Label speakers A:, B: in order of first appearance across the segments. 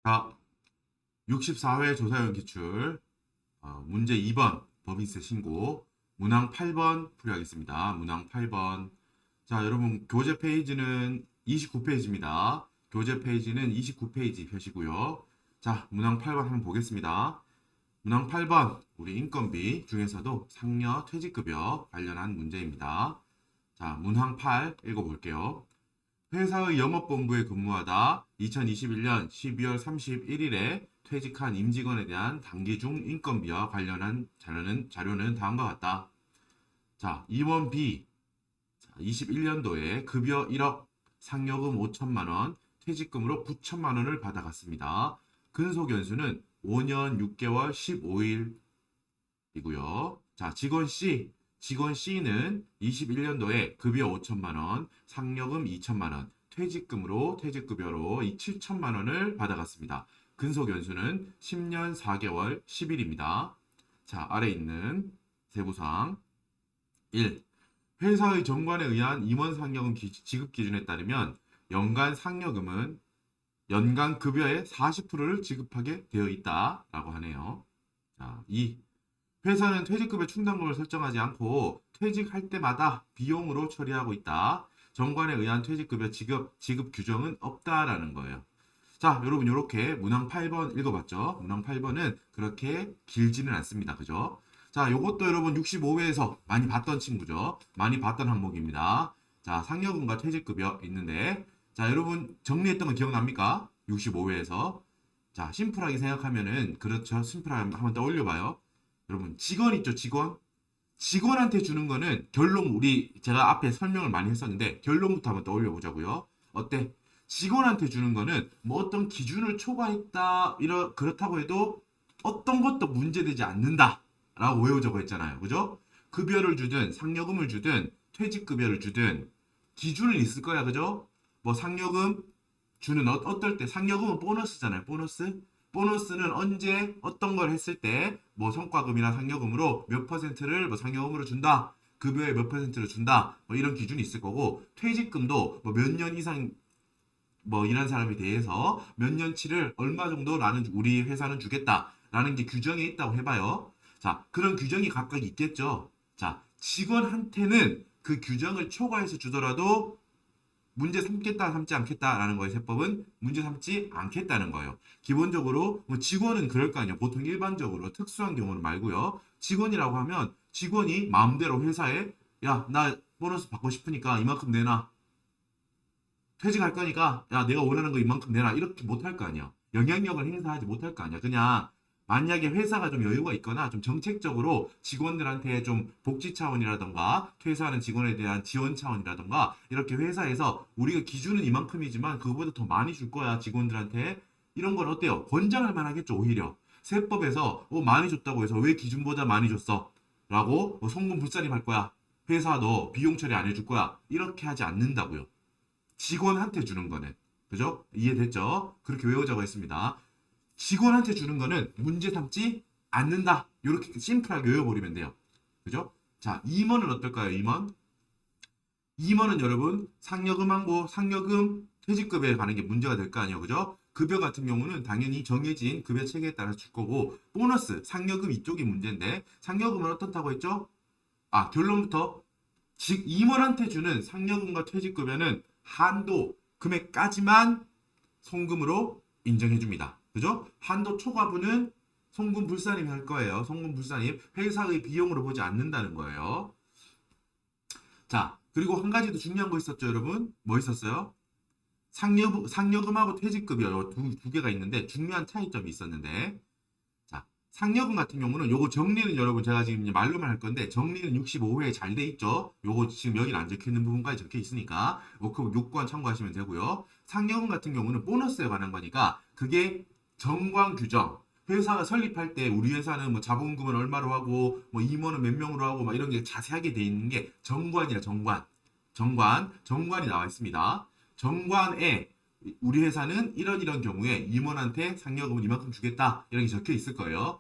A: 자, 64회 조사형 기출 문제 2번 법인세 신고 문항 8번 풀이하겠습니다. 문항 8번. 자, 여러분 교재 페이지는 29페이지입니다. 교재 페이지는 29페이지 펴시고요. 자, 문항 8번 한번 보겠습니다. 문항 8번 우리 인건비 중에서도 상여 퇴직급여 관련한 문제입니다. 자, 문항 8 읽어볼게요. 회사의 영업본부에 근무하다 2021년 12월 31일에 퇴직한 임직원에 대한 단기 중 인건비와 관련한 자료는 다음과 같다. 자, 임원 B 21년도에 급여 1억, 상여금 5천만 원, 퇴직금으로 9천만 원을 받아갔습니다. 근속 연수는 5년 6개월 15일이고요. 자, 직원 C는 21년도에 급여 5천만 원, 상여금 2천만 원, 퇴직금으로 퇴직급여로 7천만 원을 받아갔습니다. 근속 연수는 10년 4개월 10일입니다. 자, 아래 있는 세부사항 1. 회사의 정관에 의한 임원 상여금 지급 기준에 따르면 연간 상여금은 연간 급여의 40%를 지급하게 되어 있다라고 하네요. 자, 2. 회사는 퇴직급여 충당금을 설정하지 않고 퇴직할 때마다 비용으로 처리하고 있다. 정관에 의한 퇴직급여 지급 규정은 없다라는 거예요. 자, 여러분 이렇게 문항 8번 읽어봤죠? 문항 8번은 그렇게 길지는 않습니다. 그죠? 자, 요것도 여러분 65회에서 많이 봤던 친구죠? 많이 봤던 항목입니다. 자, 상여금과 퇴직급여 있는데 자, 여러분 정리했던 거 기억납니까? 65회에서. 자, 심플하게 생각하면은 그렇죠. 심플하게 한번 떠올려봐요. 여러분 직원 있죠, 직원? 직원한테 주는 거는 결론, 제가 앞에 설명을 많이 했었는데 결론부터 한번 떠올려 보자고요. 어때? 직원한테 주는 거는 뭐 어떤 기준을 초과했다 그렇다고 해도 어떤 것도 문제되지 않는다 라고 외우자고 했잖아요. 그죠? 급여를 주든 상여금을 주든 퇴직급여를 주든 기준은 있을 거야. 그죠? 뭐 상여금 주는 어떨 때 상여금은 보너스잖아요. 보너스는 언제 어떤 걸 했을 때 뭐 성과금이나 상여금으로 몇 퍼센트를 뭐 상여금으로 준다. 급여의 몇 퍼센트를 준다. 뭐 이런 기준이 있을 거고 퇴직금도 뭐 몇 년 이상 뭐 일한 사람에 대해서 몇 년치를 얼마 정도 우리 회사는 주겠다라는 게 규정이 있다고 해봐요. 자, 그런 규정이 각각 있겠죠. 자, 직원한테는 그 규정을 초과해서 주더라도 문제 삼겠다, 삼지 않겠다라는 거예요. 세법은 문제 삼지 않겠다는 거예요. 기본적으로 뭐 직원은 그럴 거 아니에요. 보통 일반적으로 특수한 경우는 말고요. 직원이라고 하면 직원이 마음대로 회사에 야, 나 보너스 받고 싶으니까 이만큼 내놔. 퇴직할 거니까 야, 내가 원하는 거 이만큼 내놔. 이렇게 못할 거 아니야. 영향력을 행사하지 못할 거 아니야. 그냥 만약에 회사가 좀 여유가 있거나 좀 정책적으로 직원들한테 좀 복지 차원이라던가 퇴사하는 직원에 대한 지원 차원이라던가 이렇게 회사에서 우리가 기준은 이만큼이지만 그거보다 더 많이 줄 거야 직원들한테 이런 건 어때요? 권장할 만하겠죠. 오히려 세법에서 많이 줬다고 해서 왜 기준보다 많이 줬어? 라고 송금 불살임할 거야. 회사 너 비용 처리 안 해줄 거야. 이렇게 하지 않는다고요. 직원한테 주는 거는. 그죠? 이해됐죠? 그렇게 외우자고 했습니다. 직원한테 주는 거는 문제 삼지 않는다. 이렇게 심플하게 외워버리면 돼요. 그죠? 자, 임원은 어떨까요? 임원은 여러분 상여금하고 상여금 퇴직급여에 가는 게 문제가 될 거 아니에요. 그죠? 급여 같은 경우는 당연히 정해진 급여 체계에 따라서 줄 거고 보너스, 상여금 이쪽이 문제인데 상여금은 어떻다고 했죠? 아, 결론부터 즉 임원한테 주는 상여금과 퇴직급여는 한도 금액까지만 송금으로 인정해 줍니다. 그죠? 한도 초과분은 송금 불산임 할 거예요. 송금 불산임 회사의 비용으로 보지 않는다는 거예요. 자, 그리고 한 가지 더 중요한 거 있었죠, 여러분? 뭐 있었어요? 상여금하고 퇴직급여 두 개가 있는데 중요한 차이점이 있었는데 자, 상여금 같은 경우는 요거 정리는 여러분 제가 지금 이제 말로만 할 건데 정리는 65회에 잘 돼 있죠. 요거 지금 여기는 안 적혀 있는 부분까지 적혀 있으니까 워크북 6권 참고하시면 되고요. 상여금 같은 경우는 보너스에 관한 거니까 그게 정관 규정. 회사가 설립할 때 우리 회사는 뭐 자본금은 얼마로 하고 뭐 임원은 몇 명으로 하고 막 이런 게 자세하게 돼 있는 게 정관이야, 정관. 정관이 나와 있습니다. 정관에 우리 회사는 이런 경우에 임원한테 상여금을 이만큼 주겠다 이런 게 적혀 있을 거예요.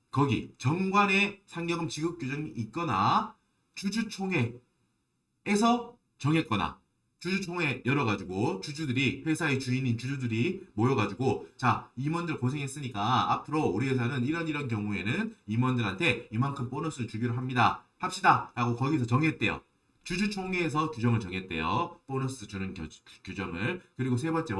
A: 거기 정관에 상여금 지급 규정이 있거나 주주총회에서 정했거나 주주총회 열어가지고 주주들이 회사의 주인인 주주들이 모여가지고 자 임원들 고생했으니까 앞으로 우리 회사는 이런 경우에는 임원들한테 이만큼 보너스를 주기로 합시다 라고 거기서 정했대요. 주주총회에서 규정을 정했대요. 보너스 주는 규정을. 그리고 세 번째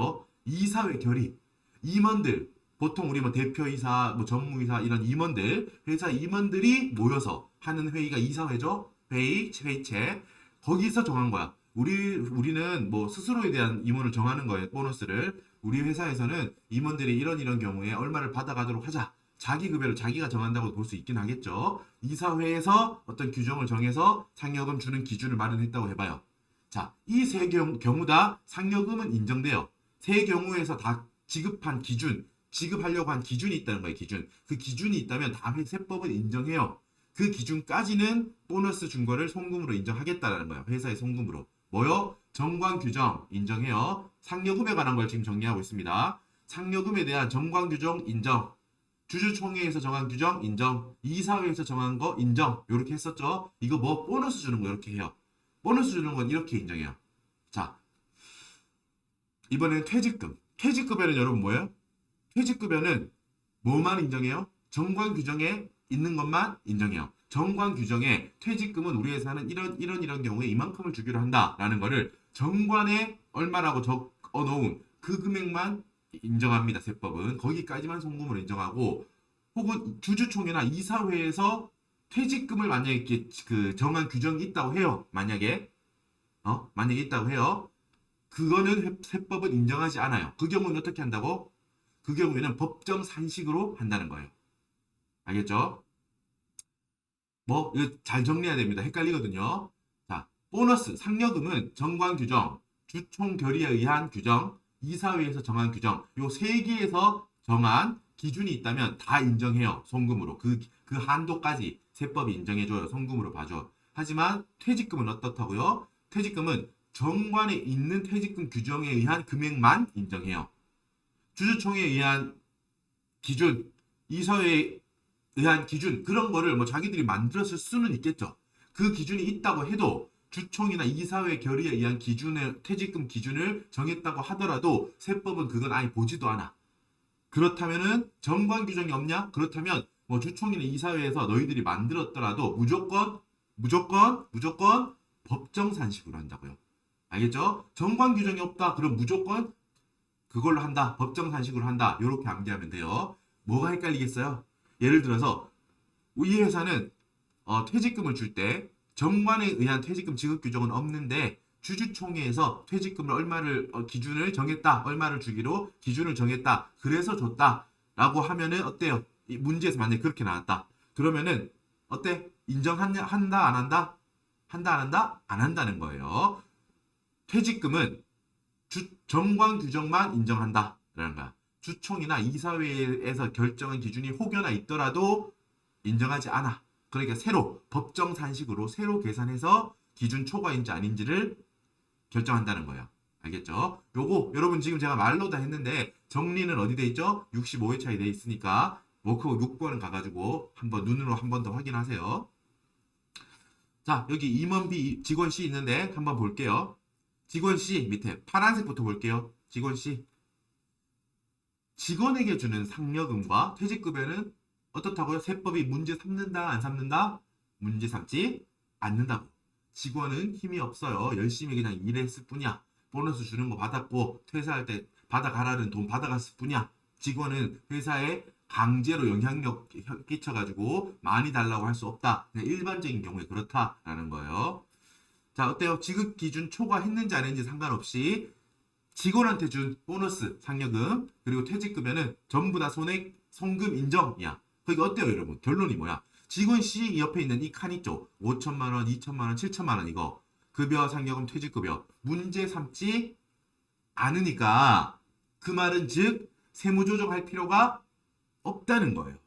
A: 이사회 결의. 임원들 보통 우리 뭐 대표이사, 뭐 전무이사 이런 임원들, 회사 임원들이 모여서 하는 회의가 이사회죠. 회의체. 거기서 정한 거야. 우리는 뭐 스스로에 대한 임원을 정하는 거예요. 보너스를. 우리 회사에서는 임원들이 이런 경우에 얼마를 받아가도록 하자. 자기 급여를 자기가 정한다고 볼 수 있긴 하겠죠. 이사회에서 어떤 규정을 정해서 상여금 주는 기준을 마련했다고 해봐요. 자, 이 세 경우 다 상여금은 인정돼요. 세 경우에서 다 지급하려고 한 기준이 있다는 거예요. 기준. 그 기준이 있다면 다 세법은 인정해요. 그 기준까지는 보너스 준 거를 송금으로 인정하겠다라는 거예요. 회사의 송금으로. 뭐요? 정관 규정 인정해요. 상여금에 관한 걸 지금 정리하고 있습니다. 상여금에 대한 정관 규정 인정. 주주총회에서 정한 규정 인정. 이사회에서 정한 거 인정. 이렇게 했었죠. 이거 뭐 보너스 주는 거 이렇게 해요. 보너스 주는 건 이렇게 인정해요. 자, 이번에는 퇴직금. 퇴직급여는 여러분 뭐예요? 퇴직급여는 뭐만 인정해요? 정관 규정에 있는 것만 인정해요. 정관 규정에 퇴직금은 우리 회사는 이런 경우에 이만큼을 주기로 한다라는 거를 정관에 얼마라고 적어 놓은 그 금액만 인정합니다. 세법은. 거기까지만 송금으로 인정하고 혹은 주주총회나 이사회에서 퇴직금을 만약에 이렇게 그 정한 규정이 있다고 해요. 만약에 있다고 해요. 그거는 세법은 인정하지 않아요. 그 경우는 어떻게 한다고? 그 경우에는 법정 산식으로 한다는 거예요. 알겠죠? 이거 잘 정리해야 됩니다. 헷갈리거든요. 자, 보너스, 상여금은 정관 규정, 주총 결의에 의한 규정, 이사회에서 정한 규정, 요 세 개에서 정한 기준이 있다면 다 인정해요. 송금으로. 그 한도까지 세법이 인정해줘요. 송금으로 봐줘. 하지만 퇴직금은 어떻다고요? 퇴직금은 정관에 있는 퇴직금 규정에 의한 금액만 인정해요. 주주총회에 의한 기준, 이사회에 의한 기준, 그런 거를 뭐 자기들이 만들었을 수는 있겠죠. 그 기준이 있다고 해도 주총이나 이사회 결의에 의한 퇴직금 기준을 정했다고 하더라도 세법은 그건 아예 보지도 않아. 그렇다면은 정관 규정이 없냐? 그렇다면 뭐 주총이나 이사회에서 너희들이 만들었더라도 무조건 법정 산식으로 한다고요. 알겠죠? 정관 규정이 없다. 그럼 무조건 그걸로 한다. 법정 산식으로 한다. 이렇게 암기하면 돼요. 뭐가 헷갈리겠어요? 예를 들어서 이 회사는 퇴직금을 줄 때 정관에 의한 퇴직금 지급 규정은 없는데 주주총회에서 퇴직금을 얼마를 기준을 정했다. 얼마를 주기로 기준을 정했다. 그래서 줬다. 라고 하면은 어때요? 이 문제에서 만약에 그렇게 나왔다. 그러면은 어때? 인정한다? 안 한다? 한다? 안 한다? 안 한다는 거예요. 퇴직금은 정관 규정만 인정한다. 라는 거야. 주총이나 이사회에서 결정한 기준이 혹여나 있더라도 인정하지 않아. 그러니까 새로 법정 산식으로 새로 계산해서 기준 초과인지 아닌지를 결정한다는 거예요. 알겠죠? 요거 여러분 지금 제가 말로 다 했는데 정리는 어디 돼 있죠? 65회 차에 돼 있으니까 워크북 6번은 가가지고 한번 눈으로 한 번 더 확인하세요. 자, 여기 임원 B, 직원 C 있는데 한번 볼게요. 직원 C 밑에 파란색부터 볼게요. 직원 C. 직원에게 주는 상여금과 퇴직급여는 어떻다고요? 세법이 문제 삼는다, 안 삼는다? 문제 삼지 않는다고. 직원은 힘이 없어요. 열심히 그냥 일했을 뿐이야. 보너스 주는 거 받았고 퇴사할 때 받아가라는 돈 받아갔을 뿐이야. 직원은 회사에 강제로 영향력 끼쳐가지고 많이 달라고 할 수 없다. 그냥 일반적인 경우에 그렇다라는 거예요. 자, 어때요? 지급 기준 초과했는지 안 했는지 상관없이 직원한테 준 보너스, 상여금, 그리고 퇴직급여는 전부 다 손액, 송금 인정이야. 그러니까 어때요, 여러분? 결론이 뭐야? 직원 C 옆에 있는 이 칸 있죠? 5천만 원, 2천만 원, 7천만 원 이거. 급여, 상여금, 퇴직급여. 문제 삼지 않으니까 그 말은 즉 세무조정할 필요가 없다는 거예요.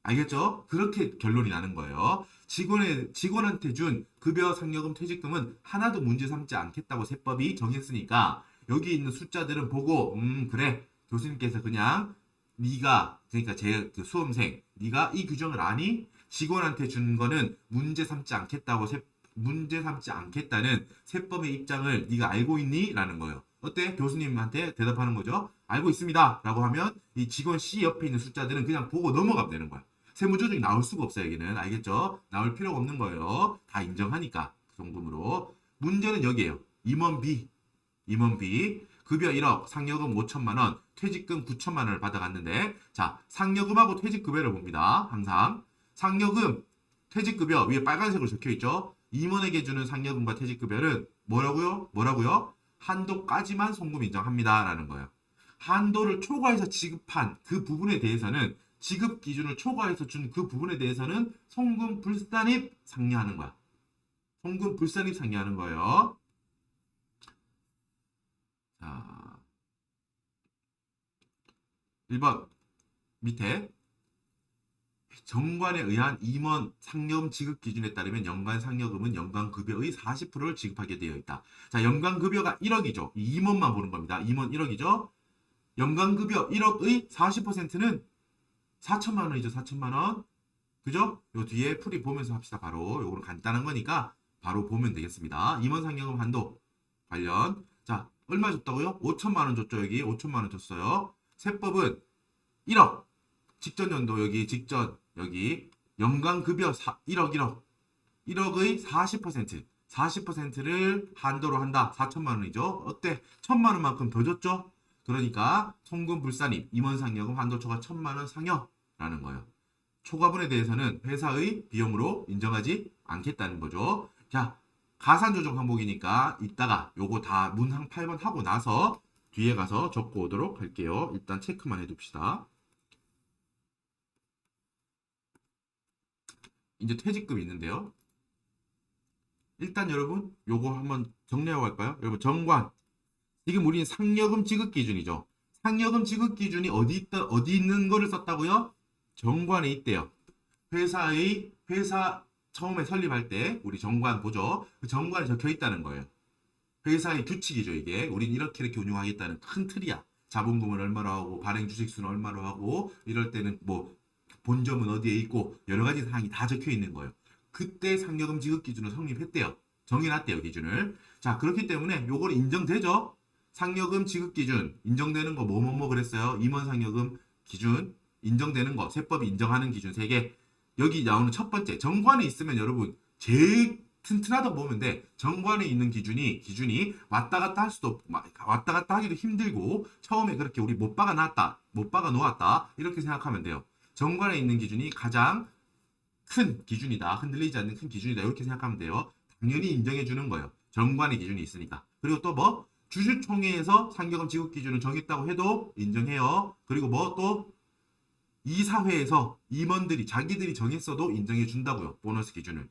A: 알겠죠? 그렇게 결론이 나는 거예요. 직원한테 준 급여, 상여금, 퇴직금은 하나도 문제 삼지 않겠다고 세법이 정했으니까 여기 있는 숫자들은 보고 그래 교수님께서 그냥 네가 그러니까 그 수험생 네가 이 규정을 아니? 직원한테 준 거는 문제 삼지 않겠다고 문제 삼지 않겠다는 세법의 입장을 네가 알고 있니? 라는 거예요. 어때? 교수님한테 대답하는 거죠. 알고 있습니다. 라고 하면 이 직원 C 옆에 있는 숫자들은 그냥 보고 넘어가면 되는 거야. 세무조정이 나올 수가 없어요. 여기는. 알겠죠? 나올 필요가 없는 거예요. 다 인정하니까. 그 정도로. 문제는 여기에요. 임원 B. 임원 B. 급여 1억, 상여금 5천만 원, 퇴직금 9천만 원을 받아갔는데 자, 상여금하고 퇴직급여를 봅니다. 항상. 상여금, 퇴직급여 위에 빨간색으로 적혀있죠. 임원에게 주는 상여금과 퇴직급여는 뭐라고요? 뭐라고요? 한도까지만 송금 인정합니다. 라는 거예요. 한도를 초과해서 지급한 그 부분에 대해서는 지급 기준을 초과해서 준 그 부분에 대해서는 송금 불산입 상려하는 거야. 송금 불산입 상려하는 거예요. 자, 1번 밑에 정관에 의한 임원 상여금 지급 기준에 따르면 연간 상여금은 연간 급여의 40%를 지급하게 되어 있다. 자, 연간 급여가 1억이죠. 이 임원만 보는 겁니다. 임원 1억이죠. 연간 급여 1억의 40%는 4천만 원이죠. 4천만 원. 그죠? 요 뒤에 풀이 보면서 합시다. 바로 요거는 간단한 거니까 바로 보면 되겠습니다. 임원 상여금 한도 관련. 자, 얼마 줬다고요? 5천만 원 줬죠. 여기 5천만 원 줬어요. 세법은 1억. 직전 연도 여기 직전 여기 연간 급여 1억 1억의 40%를 한도로 한다. 4천만 원이죠. 어때? 1천만 원만큼 더 줬죠? 그러니까 송금 불산입 임원 상여금 한도 초과 1천만 원 상여라는 거예요. 초과분에 대해서는 회사의 비용으로 인정하지 않겠다는 거죠. 자, 가산조정 항목이니까 이따가 요거 다 문항 8번 하고 나서 뒤에 가서 적고 오도록 할게요. 일단 체크만 해둡시다. 이제 퇴직금이 있는데요. 일단 여러분 요거 한번 정리하고 갈까요? 여러분 정관. 지금 우리는 상여금 지급 기준이죠. 상여금 지급 기준이 어디 있는 거를 썼다고요? 정관에 있대요. 회사 처음에 설립할 때 우리 정관 보죠. 그 정관에 적혀 있다는 거예요. 회사의 규칙이죠, 이게. 우린 이렇게 운영하겠다는 큰 틀이야. 자본금을 얼마로 하고 발행 주식수는 얼마로 하고 이럴 때는 뭐 본점은 어디에 있고 여러 가지 사항이 다 적혀 있는 거예요. 그때 상여금 지급 기준을 성립했대요. 정해놨대요, 기준을. 자, 그렇기 때문에 요걸 인정되죠? 상여금 지급 기준 인정되는 거 뭐뭐뭐 그랬어요? 임원 상여금 기준 인정되는 거 세법이 인정하는 기준 3개. 여기 나오는 첫 번째 정관에 있으면 여러분 제일 튼튼하다고 보면 돼. 정관에 있는 기준이 왔다 갔다 할 수도 왔다 갔다 하기도 힘들고 처음에 그렇게 우리 못 박아 놨다 못 박아 놓았다 이렇게 생각하면 돼요. 정관에 있는 기준이 가장 큰 기준이다. 흔들리지 않는 큰 기준이다. 이렇게 생각하면 돼요. 당연히 인정해 주는 거예요. 정관의 기준이 있으니까. 그리고 또 뭐 주주총회에서 상여금 지급 기준을 정했다고 해도 인정해요. 그리고 뭐 또 이사회에서 임원들이 자기들이 정했어도 인정해 준다고요. 보너스 기준을.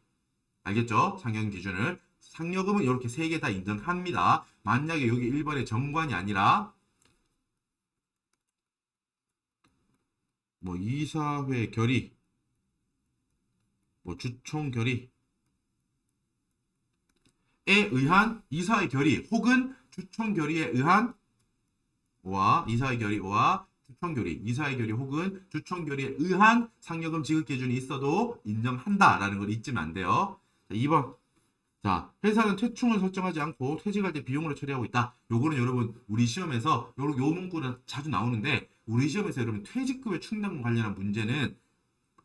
A: 알겠죠? 상여금 기준을. 상여금은 이렇게 3개 다 인정합니다. 만약에 여기 1번에 정관이 아니라 뭐 이사회 결의, 뭐 주총 결의에 의한 이사회 결의 혹은 주총 결의에 의한 이사회 결의와 주총 결의, 이사회 결의 혹은 주총 결의에 의한 상여금 지급 기준이 있어도 인정한다라는 걸 잊으면 안 돼요. 자, 2번. 자, 회사는 퇴충을 설정하지 않고 퇴직할 때 비용으로 처리하고 있다. 요거는 여러분 우리 시험에서 요 문구는 자주 나오는데 우리 시험에서 여러분 퇴직급여 충당금 관련한 문제는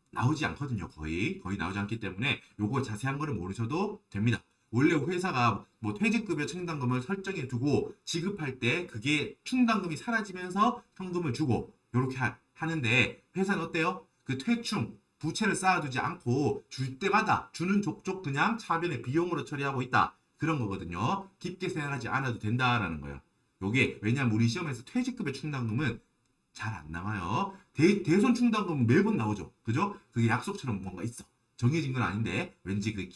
A: 나오지 않거든요. 거의 나오지 않기 때문에 요거 자세한 거를 모르셔도 됩니다. 원래 회사가 뭐 퇴직급여 충당금을 설정해 두고 지급할 때 그게 충당금이 사라지면서 현금을 주고 요렇게 하는데 회사는 어때요? 그 퇴충 부채를 쌓아두지 않고 줄 때마다 주는 족족 그냥 차변의 비용으로 처리하고 있다. 그런 거거든요. 깊게 생각하지 않아도 된다라는 거예요. 요게 왜냐면 우리 시험에서 퇴직급여 충당금은 잘 안 나와요. 대손 충당금은 매번 나오죠. 그죠? 그게 약속처럼 뭔가 있어. 정해진 건 아닌데 왠지 그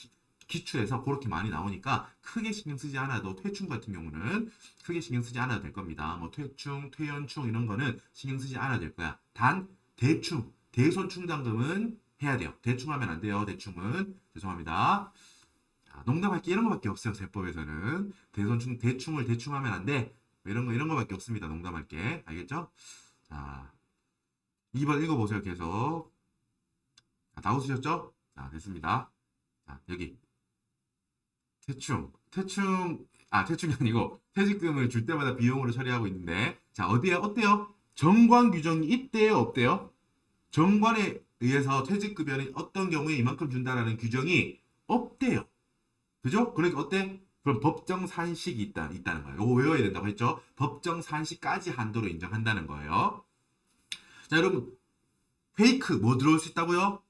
A: 기출에서 그렇게 많이 나오니까 크게 신경 쓰지 않아도 퇴충 같은 경우는 크게 신경 쓰지 않아도 될 겁니다. 뭐 퇴충, 퇴연충 이런 거는 신경 쓰지 않아도 될 거야. 단 대충, 대손 충당금은 해야 돼요. 대충 하면 안 돼요. 대충은 죄송합니다. 자, 농담할게 이런 거밖에 없어요. 세법에서는 대충을 대충 하면 안 돼. 이런 거밖에 없습니다. 농담할게. 알겠죠? 자, 2번 읽어보세요. 계속. 자, 다 웃으셨죠? 자, 됐습니다. 자, 여기. 대충이 아니고 퇴직금을 줄 때마다 비용으로 처리하고 있는데, 자, 어때요? 정관 규정이 있대요, 없대요? 정관에 의해서 퇴직급여는 어떤 경우에 이만큼 준다라는 규정이 없대요. 그죠? 그러니까 어때? 그럼 법정 산식이 있다는 거예요. 이거 외워야 된다고 했죠? 법정 산식까지 한도로 인정한다는 거예요. 자, 여러분, 페이크 뭐 들어올 수 있다고요?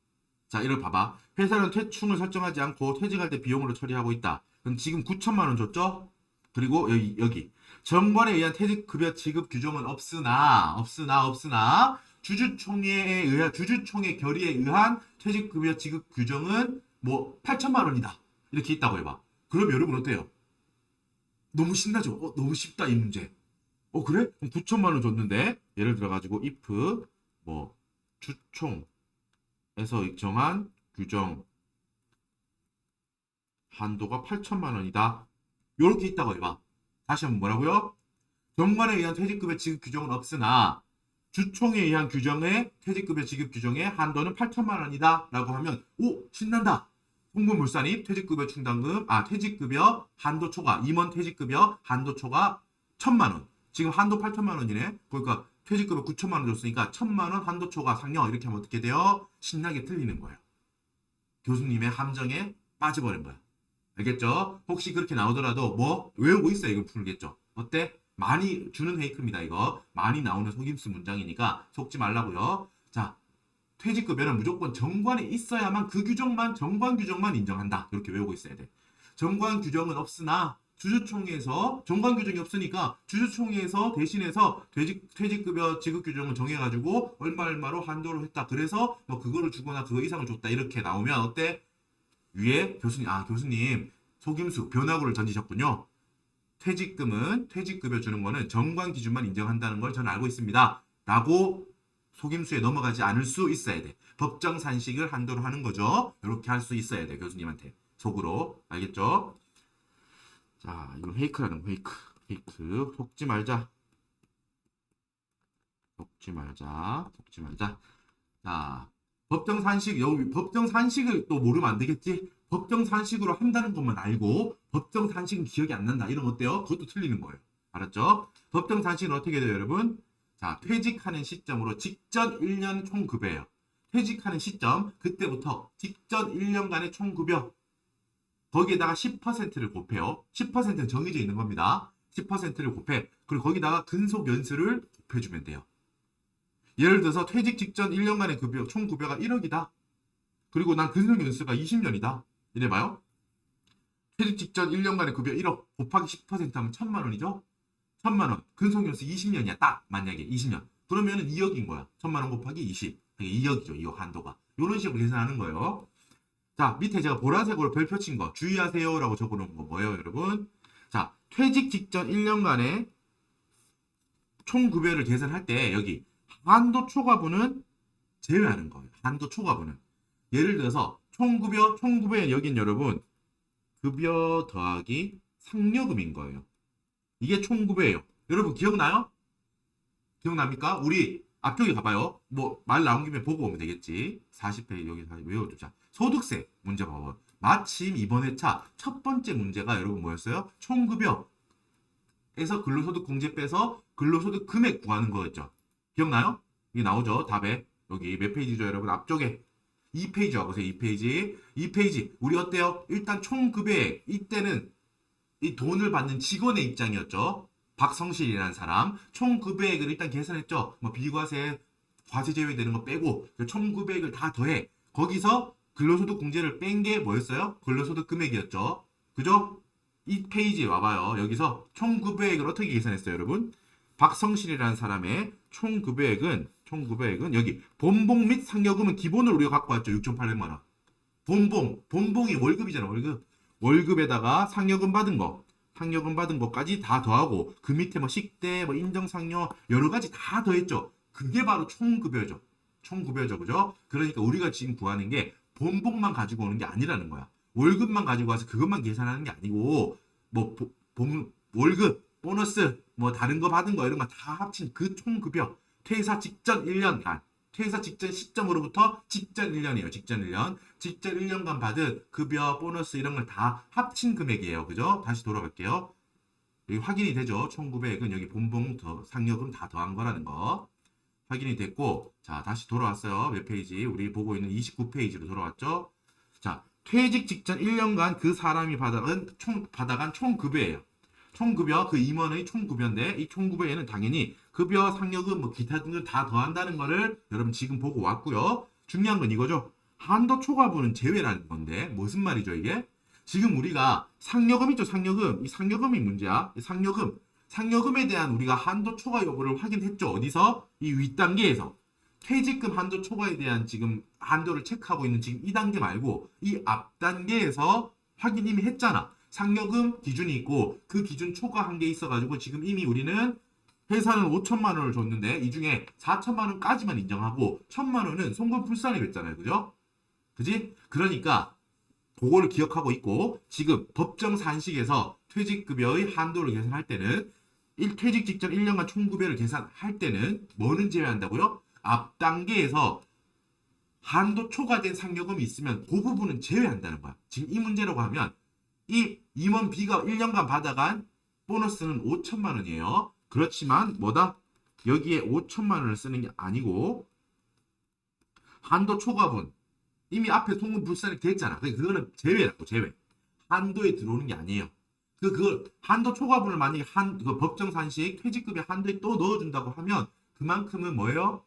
A: 자, 이걸 봐봐. 회사는 퇴충을 설정하지 않고 퇴직할 때 비용으로 처리하고 있다. 그럼 지금 9천만 원 줬죠? 그리고 여기 정관에 의한 퇴직급여 지급 규정은 없으나 주주총회 결의에 의한 퇴직급여 지급 규정은 뭐 8천만 원이다. 이렇게 있다고 해봐. 그럼 여러분 어때요? 너무 신나죠? 너무 쉽다 이 문제. 그래? 그럼 9천만 원 줬는데 예를 들어 가지고 if 뭐 주총에서 정한 규정 한도가 8천만 원이다. 요렇게 있다고 해봐. 다시 한번 뭐라고요? 정관에 의한 퇴직급여 지급 규정은 없으나 주총에 의한 규정의 퇴직급여 지급 규정의 한도는 8천만 원이다 라고 하면 신난다. 홍보물산입 퇴직급여 충당금 퇴직급여 한도 초과 임원 퇴직급여 한도 초과 1천만 원. 지금 한도 8천만 원이네. 그러니까 퇴직급여 9천만 원 줬으니까 1천만 원 한도 초과 상여 이렇게 하면 어떻게 돼요? 신나게 틀리는 거예요. 교수님의 함정에 빠져버린 거야. 알겠죠? 혹시 그렇게 나오더라도 뭐 외우고 있어야 이걸 풀겠죠. 어때? 많이 주는 페이크입니다. 이거 많이 나오는 속임수 문장이니까 속지 말라고요. 자, 퇴직급여는 무조건 정관에 있어야만 정관 규정만 인정한다. 이렇게 외우고 있어야 돼. 정관 규정은 없으나 주주총회에서 정관 규정이 없으니까 주주총회에서 대신해서 퇴직급여 지급 규정을 정해가지고 얼마로 한도로 했다. 그래서 뭐 그거를 주거나 그거 이상을 줬다. 이렇게 나오면 어때? 위에 교수님 속임수 변화구를 던지셨군요. 퇴직급여 주는 거는 정관 기준만 인정한다는 걸 저는 알고 있습니다. 라고 속임수에 넘어가지 않을 수 있어야 돼. 법정 산식을 한도로 하는 거죠. 이렇게 할 수 있어야 돼. 교수님한테. 속으로. 알겠죠? 자, 이건 페이크라는 거. 페이크. 속지 말자. 자, 법정 산식을 또 모르면 안 되겠지? 법정 산식으로 한다는 것만 알고 법정 산식은 기억이 안 난다. 이러면 어때요? 그것도 틀리는 거예요. 알았죠? 법정 산식은 어떻게 돼요, 여러분? 자, 퇴직하는 시점으로 직전 1년 총급여예요. 퇴직하는 시점, 그때부터 직전 1년간의 총급여. 거기에다가 10%를 곱해요. 10%는 정해져 있는 겁니다. 10%를 곱해. 그리고 거기다가 근속 연수를 곱해주면 돼요. 예를 들어서 퇴직 직전 1년간의 총급여가 1억이다. 그리고 난 근속 연수가 20년이다. 이래봐요. 퇴직 직전 1년간의 급여 1억 곱하기 10% 하면 1천만 원이죠? 1천만 원. 근속 연수 20년이야. 딱 만약에 20년. 그러면은 2억인 거야. 1천만 원 곱하기 20. 2억이죠. 2억 한도가. 이런 식으로 계산하는 거예요. 자, 밑에 제가 보라색으로 별표 친 거 주의하세요라고 적어놓은 거 뭐예요, 여러분? 자, 퇴직 직전 1년간의 총급여를 계산할 때 여기 한도 초과분은 제외하는 거예요. 한도 초과분은. 예를 들어서 총급여에 여긴 여러분 급여 더하기 상여금인 거예요. 이게 총급여예요. 여러분 기억나요? 기억납니까? 우리 앞쪽에 가봐요. 뭐 말 나온 김에 보고 오면 되겠지. 40회 여기 외워두자. 소득세 문제 봐봐. 마침 이번 회차 첫 번째 문제가 여러분 뭐였어요? 총급여에서 근로소득 공제 빼서 근로소득 금액 구하는 거였죠. 기억나요? 이게 나오죠. 답에. 여기 몇 페이지죠, 여러분? 앞쪽에 2페이지 와보세요. 2페이지. 우리 어때요? 일단 총급여액. 이때는 이 돈을 받는 직원의 입장이었죠. 박성실이라는 사람. 총급여액을 일단 계산했죠. 뭐 비과세, 과세 제외되는 거 빼고 총급여액을 다 더해. 거기서 근로소득 공제를 뺀 게 뭐였어요? 근로소득 금액이었죠. 그죠? 2페이지에 와봐요. 여기서 총급여액을 어떻게 계산했어요, 여러분? 박성실이라는 사람의 총급여액은 여기 본봉 및 상여금은 기본으로 우리가 갖고 왔죠. 6,800만 원. 본봉이 월급이잖아. 월급에다가 상여금 받은 거까지 다 더하고 그 밑에 뭐 식대, 뭐 인정상여 여러 가지 다 더했죠. 그게 바로 총급여죠. 그죠? 그러니까 우리가 지금 구하는 게 본봉만 가지고 오는 게 아니라는 거야. 월급만 가지고 와서 그것만 계산하는 게 아니고 뭐 월급, 보너스, 뭐 다른 거 받은 거 이런 거 다 합친 그 총급여. 퇴사 직전 1년간 퇴사 직전 시점으로부터 직전 1년이에요. 직전 1년. 직전 1년간 받은 급여, 보너스 이런 걸 다 합친 금액이에요. 그죠? 다시 돌아갈게요. 여기 확인이 되죠. 총 900은 여기 본봉 상여금 다 더한 거라는 거. 확인이 됐고, 자, 다시 돌아왔어요. 몇 페이지? 우리 보고 있는 29페이지로 돌아왔죠? 자, 퇴직 직전 1년간 그 사람이 받아간 총 급여예요. 총급여, 그 임원의 총급여인데, 이 총급여에는 당연히 급여, 상여금, 뭐 기타 등을 다 더한다는 거를 여러분 지금 보고 왔고요. 중요한 건 이거죠. 한도 초과분은 제외라는 건데, 무슨 말이죠, 이게? 지금 우리가 상여금 있죠, 상여금. 이 상여금이 문제야. 이 상여금에 대한 우리가 한도 초과 여부를 확인했죠. 어디서? 이 윗단계에서. 퇴직금 한도 초과에 대한 지금 한도를 체크하고 있는 지금 이 단계 말고 이 앞단계에서 확인 이미 했잖아. 상여금 기준이 있고 그 기준 초과한 게 있어가지고 지금 이미 우리는 회사는 5천만 원을 줬는데 이 중에 4천만 원까지만 인정하고 1천만 원은 송금불산이 됐잖아요. 그죠? 그지? 그러니까 그거를 기억하고 있고 지금 법정산식에서 퇴직급여의 한도를 계산할 때는 퇴직 직전 1년간 총급여를 계산할 때는 뭐는 제외한다고요? 앞 단계에서 한도 초과된 상여금이 있으면 그 부분은 제외한다는 거야. 지금 이 문제라고 하면 이 임원 B가 1년간 받아간 보너스는 5천만 원이에요. 그렇지만 뭐다? 여기에 5천만 원을 쓰는 게 아니고 한도 초과분 이미 앞에 송금불산이 됐잖아. 그거는 제외라고 제외. 한도에 들어오는 게 아니에요. 그걸 한도 초과분을 만약에 그 법정산식 퇴직급여 한도에 또 넣어준다고 하면 그만큼은 뭐예요?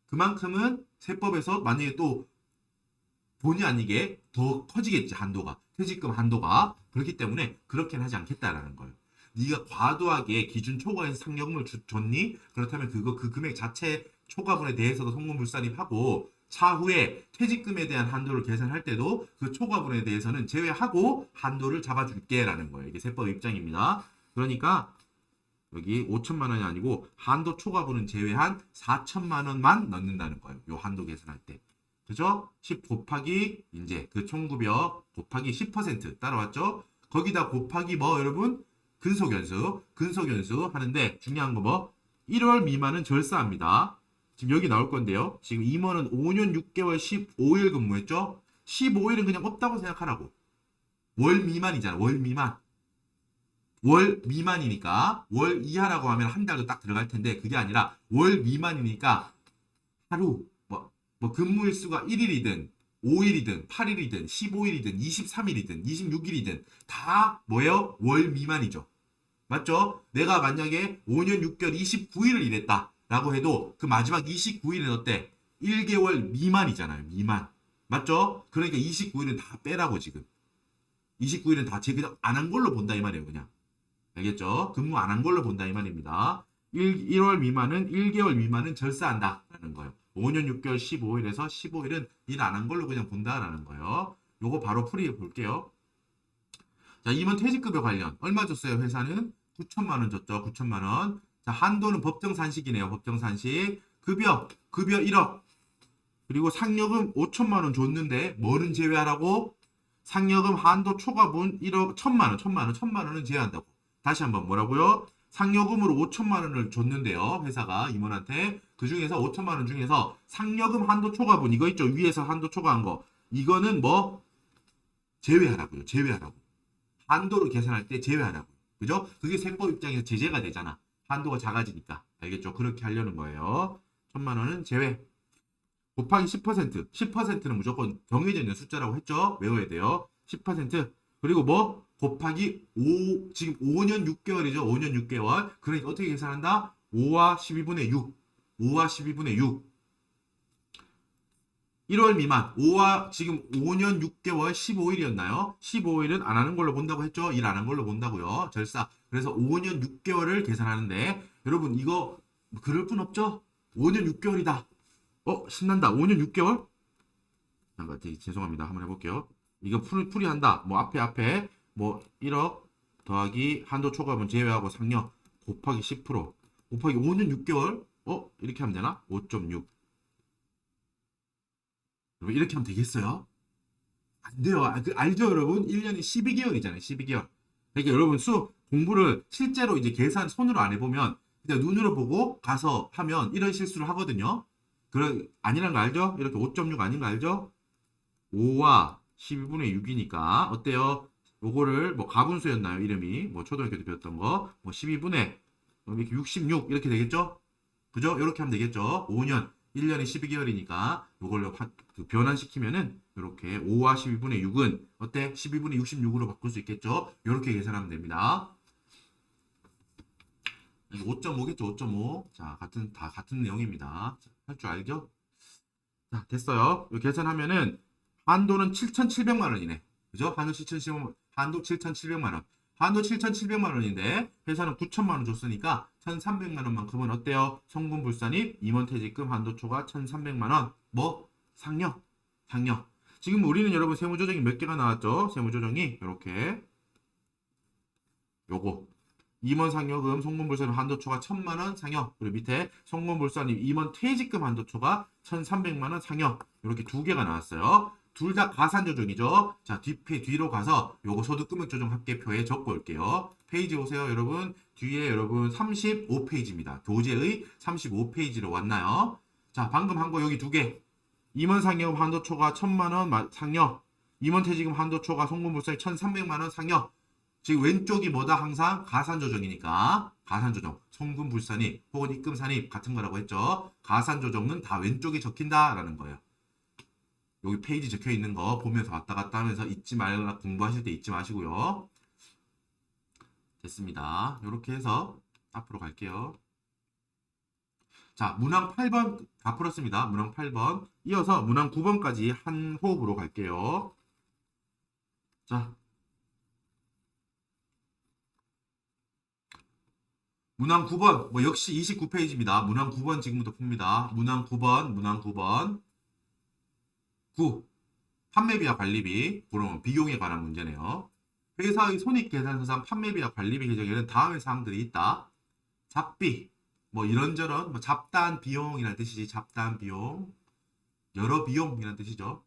A: 그만큼은 세법에서 만약에 또 본의 아니게 더 커지겠지 한도가 퇴직금 한도가 그렇기 때문에 그렇게는 하지 않겠다라는 거예요. 네가 과도하게 기준 초과해서 상여금을 줬니? 그렇다면 그 금액 자체 초과분에 대해서도 송금불산입하고 차후에 퇴직금에 대한 한도를 계산할 때도 그 초과분에 대해서는 제외하고 한도를 잡아줄게라는 거예요. 이게 세법 입장입니다. 그러니까 여기 5천만 원이 아니고 한도 초과분은 제외한 4천만 원만 넣는다는 거예요. 요 한도 계산할 때. 그죠? 10 곱하기 이제 그 총급여 곱하기 10% 따라왔죠? 거기다 곱하기 뭐 여러분? 근속연수 하는데 중요한 거 뭐? 1월 미만은 절사합니다. 지금 여기 나올 건데요. 지금 임원은 5년 6개월 15일 근무했죠? 15일은 그냥 없다고 생각하라고. 월 미만이잖아. 월 미만. 월 미만이니까 월 이하라고 하면 한 달도 딱 들어갈 텐데 그게 아니라 월 미만이니까 하루 뭐 근무일수가 1일이든 5일이든 8일이든 15일이든 23일이든 26일이든 다 뭐예요? 월 미만이죠. 맞죠? 내가 만약에 5년 6개월 29일을 일했다 라고 해도 그 마지막 29일은 어때? 1개월 미만이잖아요. 미만. 맞죠? 그러니까 29일은 다 빼라고 지금. 29일은 다 그냥 안 한 걸로 본다 이 말이에요. 그냥. 알겠죠? 근무 안 한 걸로 본다 이 말입니다. 1월 미만은 1개월 미만은 절사한다 라는 거예요. 5년 6개월 15일에서 15일은 일 안 한 걸로 그냥 본다라는 거예요. 요거 바로 풀이 볼게요. 자, 임원 퇴직급여 관련 얼마 줬어요? 회사는 9천만 원 줬죠. 9천만 원. 자, 한도는 법정산식이네요. 법정산식. 급여 1억. 그리고 상여금 5천만 원 줬는데 뭐는 제외하라고? 상여금 한도 초과분 1억 1천만 원은 제외한다고. 다시 한번 뭐라고요? 상여금으로 5천만 원을 줬는데요. 회사가 임원한테 그 중에서 5천만 원 중에서 상여금 한도 초과분 이거 있죠. 위에서 한도 초과한 거. 이거는 뭐 제외하라고요. 제외하라고. 한도를 계산할 때 제외하라고. 그죠? 그게 세법 입장에서 제재가 되잖아. 한도가 작아지니까. 알겠죠? 그렇게 하려는 거예요. 1천만 원은 제외. 곱하기 10%. 10%는 무조건 정해져 있는 숫자라고 했죠? 외워야 돼요. 10%. 그리고 뭐? 곱하기 5, 지금 5년 6개월이죠? 5년 6개월. 그러니까 어떻게 계산한다? 5와 12분의 6. 5와 12분의 6. 1월 미만. 5와 지금 5년 6개월 15일이었나요? 15일은 안 하는 걸로 본다고 했죠? 일 안 한 걸로 본다고요. 절사. 그래서 5년 6개월을 계산하는데 여러분 이거 그럴 뿐 없죠? 5년 6개월이다. 신난다. 5년 6개월? 잠깐 죄송합니다. 한번 해볼게요. 이거 풀이한다. 뭐 앞에 뭐 1억 더하기 한도 초과분 제외하고 상여 곱하기 10% 곱하기 5년 6개월 이렇게 하면 되나? 5.6 여러분 이렇게 하면 되겠어요? 안 돼요. 알죠 여러분? 1년에 12개월이잖아요. 12개월. 그러니까 여러분 공부를 실제로 이제 계산 손으로 안 해보면 그냥 눈으로 보고 가서 하면 이런 실수를 하거든요. 아니란 거 알죠? 이렇게 5.6 아닌 거 알죠? 5와 12분의 6이니까 어때요? 요거를 뭐 가분수였나요? 이름이 뭐 초등학교 때 배웠던 거 뭐 12분의 이렇게 66 이렇게 되겠죠? 그죠? 이렇게 하면 되겠죠? 5년 1년이 12개월이니까 요걸로 그 변환시키면은 이렇게 5와 12분의 6은 어때? 12분의 66으로 바꿀 수 있겠죠? 이렇게 계산하면 됩니다. 5.5겠죠? 5.5. 자, 다 같은 내용입니다. 할 줄 알죠? 자, 됐어요. 이거 계산하면은 한도는 7,700만 원이네. 그죠? 한도 7,700만 원. 한도 7,700만 원인데 회사는 9천만 원 줬으니까 1,300만 원만큼은 어때요? 성분불산입, 임원퇴직금 한도 초과 1,300만 원. 뭐? 상여. 상여. 지금 우리는 여러분 세무조정이 몇 개가 나왔죠? 세무조정이 이렇게 요거 임원상여금 송금불산입 한도초과 1,000만 원 상여. 그리고 밑에 송금불산입 임원퇴직금 한도초과 1,300만 원 상여. 이렇게 두 개가 나왔어요. 둘 다 가산조정이죠. 자, 뒤로 가서 요거 소득금액조정 합계표에 적고 올게요. 페이지 오세요, 여러분. 뒤에 여러분 35페이지입니다. 교재의 35페이지로 왔나요? 자, 방금 한 거 여기 두 개. 임원상여금 한도초과 1,000만 원 상여. 임원퇴직금 한도초과 송금불산입 1,300만 원 상여. 지금 왼쪽이 뭐다? 항상 가산조정이니까 가산조정, 송금불산입 혹은 입금산입 같은 거라고 했죠. 가산조정은 다 왼쪽에 적힌다라는 거예요. 여기 페이지 적혀 있는 거 보면서 왔다 갔다 하면서 잊지 말거나 공부하실 때 잊지 마시고요. 됐습니다. 이렇게 해서 앞으로 갈게요. 자, 문항 8번 다 풀었습니다. 문항 8번. 이어서 문항 9번까지 한 호흡으로 갈게요. 자, 문항 9번, 뭐 역시 29페이지입니다. 문항 9번 지금부터 풉니다. 문항 9번. 9. 판매비와 관리비. 그럼 비용에 관한 문제네요. 회사의 손익계산서상 판매비와 관리비 계정에는 다음의 사항들이 있다. 잡비, 뭐 이런저런, 뭐 잡다한 비용이라는 뜻이지. 잡다한 비용. 여러 비용이라는 뜻이죠.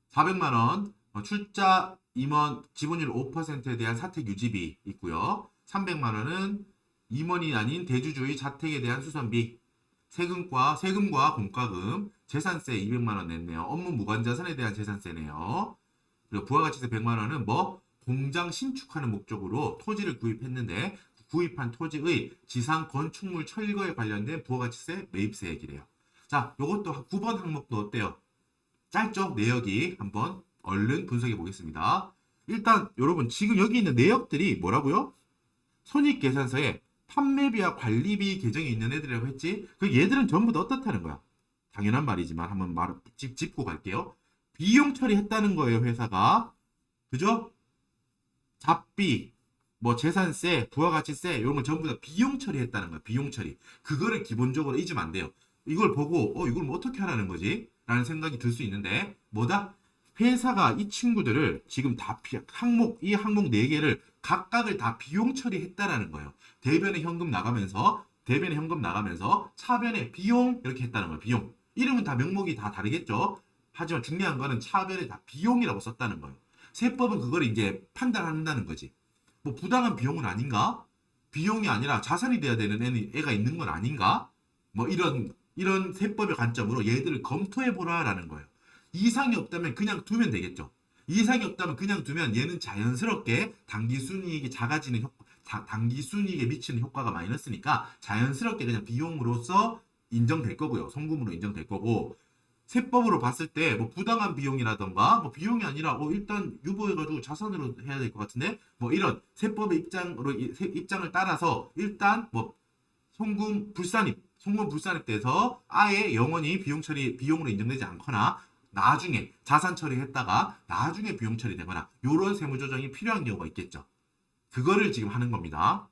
A: 400만 원, 출자 임원 지분율 5%에 대한 사택 유지비 있고요. 300만 원은 임원이 아닌 대주주의 자택에 대한 수선비, 세금과 공과금, 재산세 200만 원 냈네요. 업무 무관자산에 대한 재산세네요. 그리고 부가가치세 100만 원은 뭐 공장 신축하는 목적으로 토지를 구입했는데 구입한 토지의 지상 건축물 철거에 관련된 부가가치세 매입세액이래요. 자, 요것도 9번 항목도 어때요? 짧죠? 내역이 한번 얼른 분석해 보겠습니다. 일단 여러분 지금 여기 있는 내역들이 뭐라고요? 손익계산서에 판매비와 관리비 계정이 있는 애들이라고 했지? 그 얘들은 전부 다 어떻다는 거야? 당연한 말이지만 한번 짚고 갈게요. 비용 처리했다는 거예요, 회사가. 그죠? 잡비, 뭐 재산세, 부가가치세 이런 거 전부 다 비용 처리했다는 거야. 비용 처리. 그거를 기본적으로 잊으면 안 돼요. 이걸 보고 이걸 뭐 어떻게 하라는 거지? 라는 생각이 들 수 있는데 뭐다? 회사가 이 친구들을 지금 다 이 항목 4개를 각각을 다 비용 처리했다라는 거예요. 대변에 현금 나가면서 차변에 비용 이렇게 했다는 거예요. 비용. 이름은 다 명목이 다 다르겠죠. 하지만 중요한 거는 차변에 다 비용이라고 썼다는 거예요. 세법은 그걸 이제 판단한다는 거지. 뭐 부당한 비용은 아닌가? 비용이 아니라 자산이 돼야 되는 애가 있는 건 아닌가? 뭐 이런 세법의 관점으로 얘들을 검토해 보라라는 거예요. 이상이 없다면 그냥 두면 되겠죠. 이상이 없다면 그냥 두면 얘는 자연스럽게 단기순이익이 작아지는 단기순이익에 미치는 효과가 마이너스니까 자연스럽게 그냥 비용으로서 인정될 거고요. 송금으로 인정될 거고 세법으로 봤을 때 뭐 부당한 비용이라던가 뭐 비용이 아니라 일단 유보해가지고 자산으로 해야 될 것 같은데 뭐 이런 세법의 입장을 따라서 일단 뭐 송금 불산입 돼서 아예 영원히 비용으로 인정되지 않거나 나중에 자산 처리했다가 나중에 비용 처리되거나 이런 세무조정이 필요한 경우가 있겠죠. 그거를 지금 하는 겁니다.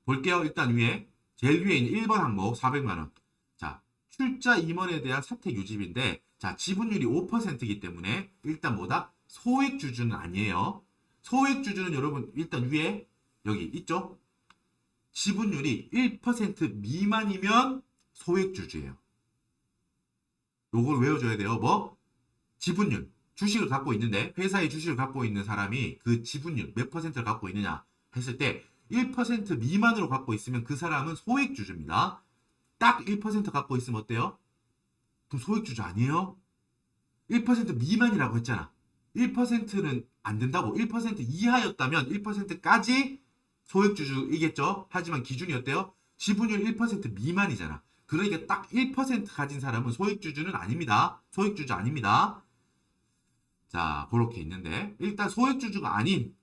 A: 볼게요. 일단 제일 위에 있는 1번 항목 400만 원. 자, 출자 임원에 대한 사택 유지비인데 자, 지분율이 5%이기 때문에 일단 뭐다? 소액 주주는 아니에요. 소액 주주는 여러분 일단 위에 여기 있죠? 지분율이 1% 미만이면 소액 주주예요. 요걸 외워줘야 돼요. 뭐? 지분율. 주식을 갖고 있는데 회사의 주식을 갖고 있는 사람이 그 지분율 몇 퍼센트를 갖고 있느냐 했을 때 1% 미만으로 갖고 있으면 그 사람은 소액주주입니다. 딱 1% 갖고 있으면 어때요? 그럼 소액주주 아니에요? 1% 미만이라고 했잖아. 1%는 안 된다고. 1% 이하였다면 1%까지 소액주주이겠죠. 하지만 기준이 어때요? 지분율 1% 미만이잖아. 그러니까 딱 1% 가진 사람은 소액주주는 아닙니다. 소액주주 아닙니다. 자, 그렇게 있는데 일단 소액주주가 아닌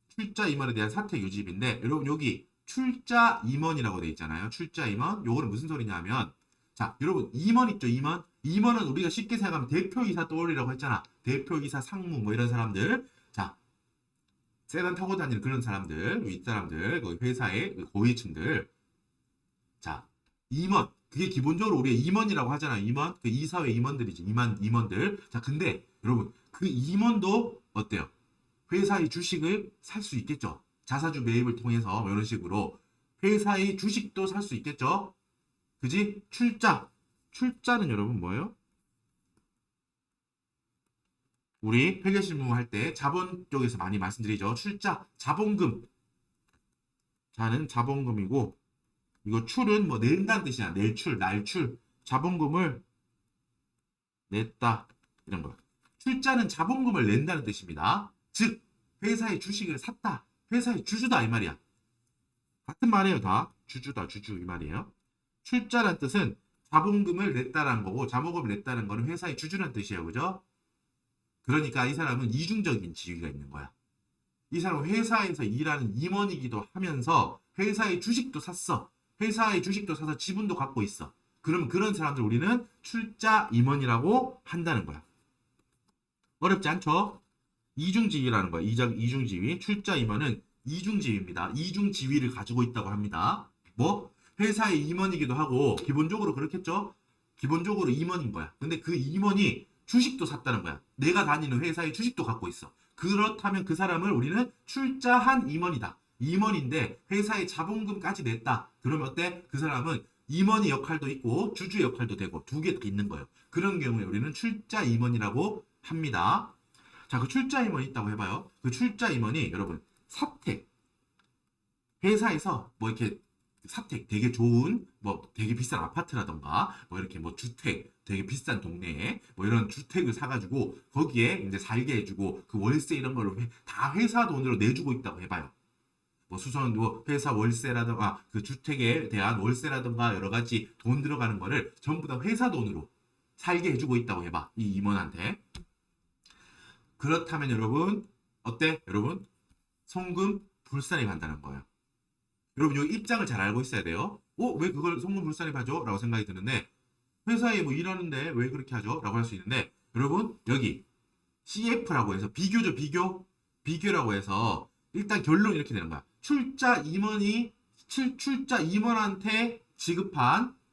A: 출자 임원에 대한 사택 유지비인데 여러분 여기 출자 임원이라고 돼 있잖아요. 출자 임원. 요거는 무슨 소리냐면 자, 여러분 임원 있죠, 임원. 임원은 우리가 쉽게 생각하면 대표이사 떠올리라고 했잖아. 대표이사, 상무 뭐 이런 사람들. 자, 세단 타고 다니는 그런 사람들, 윗사람들, 그 회사의 고위층들. 자, 임원. 그게 기본적으로 우리가 임원이라고 하잖아. 임원. 그 이사회 임원들이지. 임원들. 자, 근데 여러분 그 임원도 어때요? 회사의 주식을 살 수 있겠죠. 자사주 매입을 통해서 이런 식으로 회사의 주식도 살 수 있겠죠. 그지? 출자. 출자는 여러분 뭐예요? 우리 회계실무 할 때 자본 쪽에서 많이 말씀드리죠. 출자, 자본금. 자는 자본금이고 이거 출은 뭐 낸다는 뜻이야. 낼출, 날출. 자본금을 냈다. 이런 거. 출자는 자본금을 낸다는 뜻입니다. 즉 회사의 주식을 샀다. 회사의 주주다 이 말이야. 같은 말이에요. 다. 주주다. 주주 이 말이에요. 출자란 뜻은 자본금을 냈다라는 거고 자본금을 냈다는 거는 회사의 주주란 뜻이에요. 그죠? 그러니까 이 사람은 이중적인 지위가 있는 거야. 이 사람은 회사에서 일하는 임원이기도 하면서 회사의 주식도 샀어. 회사의 주식도 사서 지분도 갖고 있어. 그럼 그런 사람들 우리는 출자 임원이라고 한다는 거야. 어렵지 않죠? 이중지위라는 거야. 이중지위. 출자 임원은 이중지위입니다. 이중지위를 가지고 있다고 합니다. 뭐? 회사의 임원이기도 하고 기본적으로 그렇겠죠? 기본적으로 임원인 거야. 근데 그 임원이 주식도 샀다는 거야. 내가 다니는 회사의 주식도 갖고 있어. 그렇다면 그 사람을 우리는 출자한 임원이다. 임원인데 회사의 자본금까지 냈다. 그러면 어때? 그 사람은 임원의 역할도 있고 주주의 역할도 되고 두 개 있는 거예요. 그런 경우에 우리는 출자 임원이라고 합니다. 자, 그 출자 임원이 있다고 해봐요. 그 출자 임원이 여러분 사택 회사에서 뭐 이렇게 사택 되게 좋은 뭐 되게 비싼 아파트라던가 뭐 이렇게 뭐 주택 되게 비싼 동네에 뭐 이런 주택을 사가지고 거기에 이제 살게 해주고 그 월세 이런 걸로 다 회사 돈으로 내주고 있다고 해봐요. 뭐 수선 뭐 회사 월세라든가 그 주택에 대한 월세라든가 여러 가지 돈 들어가는 거를 전부 다 회사 돈으로 살게 해주고 있다고 해봐. 이 임원한테. 그렇다면 여러분 어때? 여러분 송금 불산이 간다는 거예요. 여러분 여기 입장을 잘 알고 있어야 돼요. 왜 그걸 송금 불산이 하죠? 라고 생각이 드는데 회사에 뭐 일하는데 왜 그렇게 하죠? 라고 할 수 있는데 여러분 여기 CF라고 해서 비교죠. 비교라고 해서 일단 결론 이렇게 되는 거야. 출자 임원한테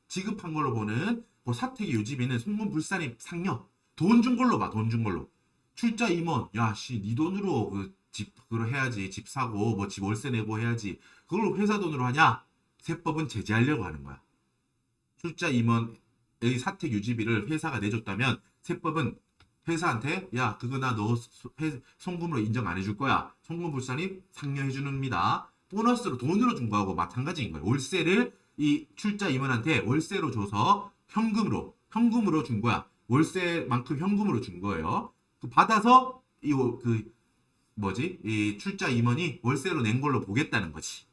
A: 지급한 걸로 보는 그 사택의 유지비는 송금 불산입 상여. 돈 준 걸로 봐. 돈 준 걸로. 출자 임원, 야씨 네 돈으로 그걸 해야지. 집 사고 뭐 집 월세 내고 해야지. 그걸 회사 돈으로 하냐? 세법은 제재하려고 하는 거야. 출자 임원의 사택 유지비를 회사가 내줬다면 세법은 회사한테 야 그거 나 너 송금으로 인정 안 해줄 거야. 송금 불산입 상여해 주는입니다. 보너스로 돈으로 준 거하고 마찬가지인 거예요. 월세를 이 출자 임원한테 월세로 줘서 현금으로 준 거야. 월세만큼 현금으로 준 거예요. 받아서 이 출자 임원이 월세로 낸 걸로 보겠다는 거지.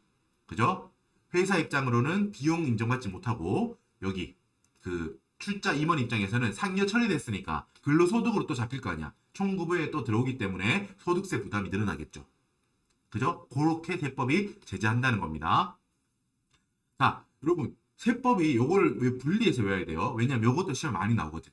A: 그죠? 회사 입장으로는 비용 인정받지 못하고 여기 그 출자 임원 입장에서는 상여 처리됐으니까 근로소득으로 또 잡힐 거 아니야. 총구부에 또 들어오기 때문에 소득세 부담이 늘어나겠죠. 그죠? 그렇게 세법이 제재한다는 겁니다. 자, 여러분 세법이 요거를 왜 분리해서 외워야 돼요? 왜냐면 요것도 시험 많이 나오거든.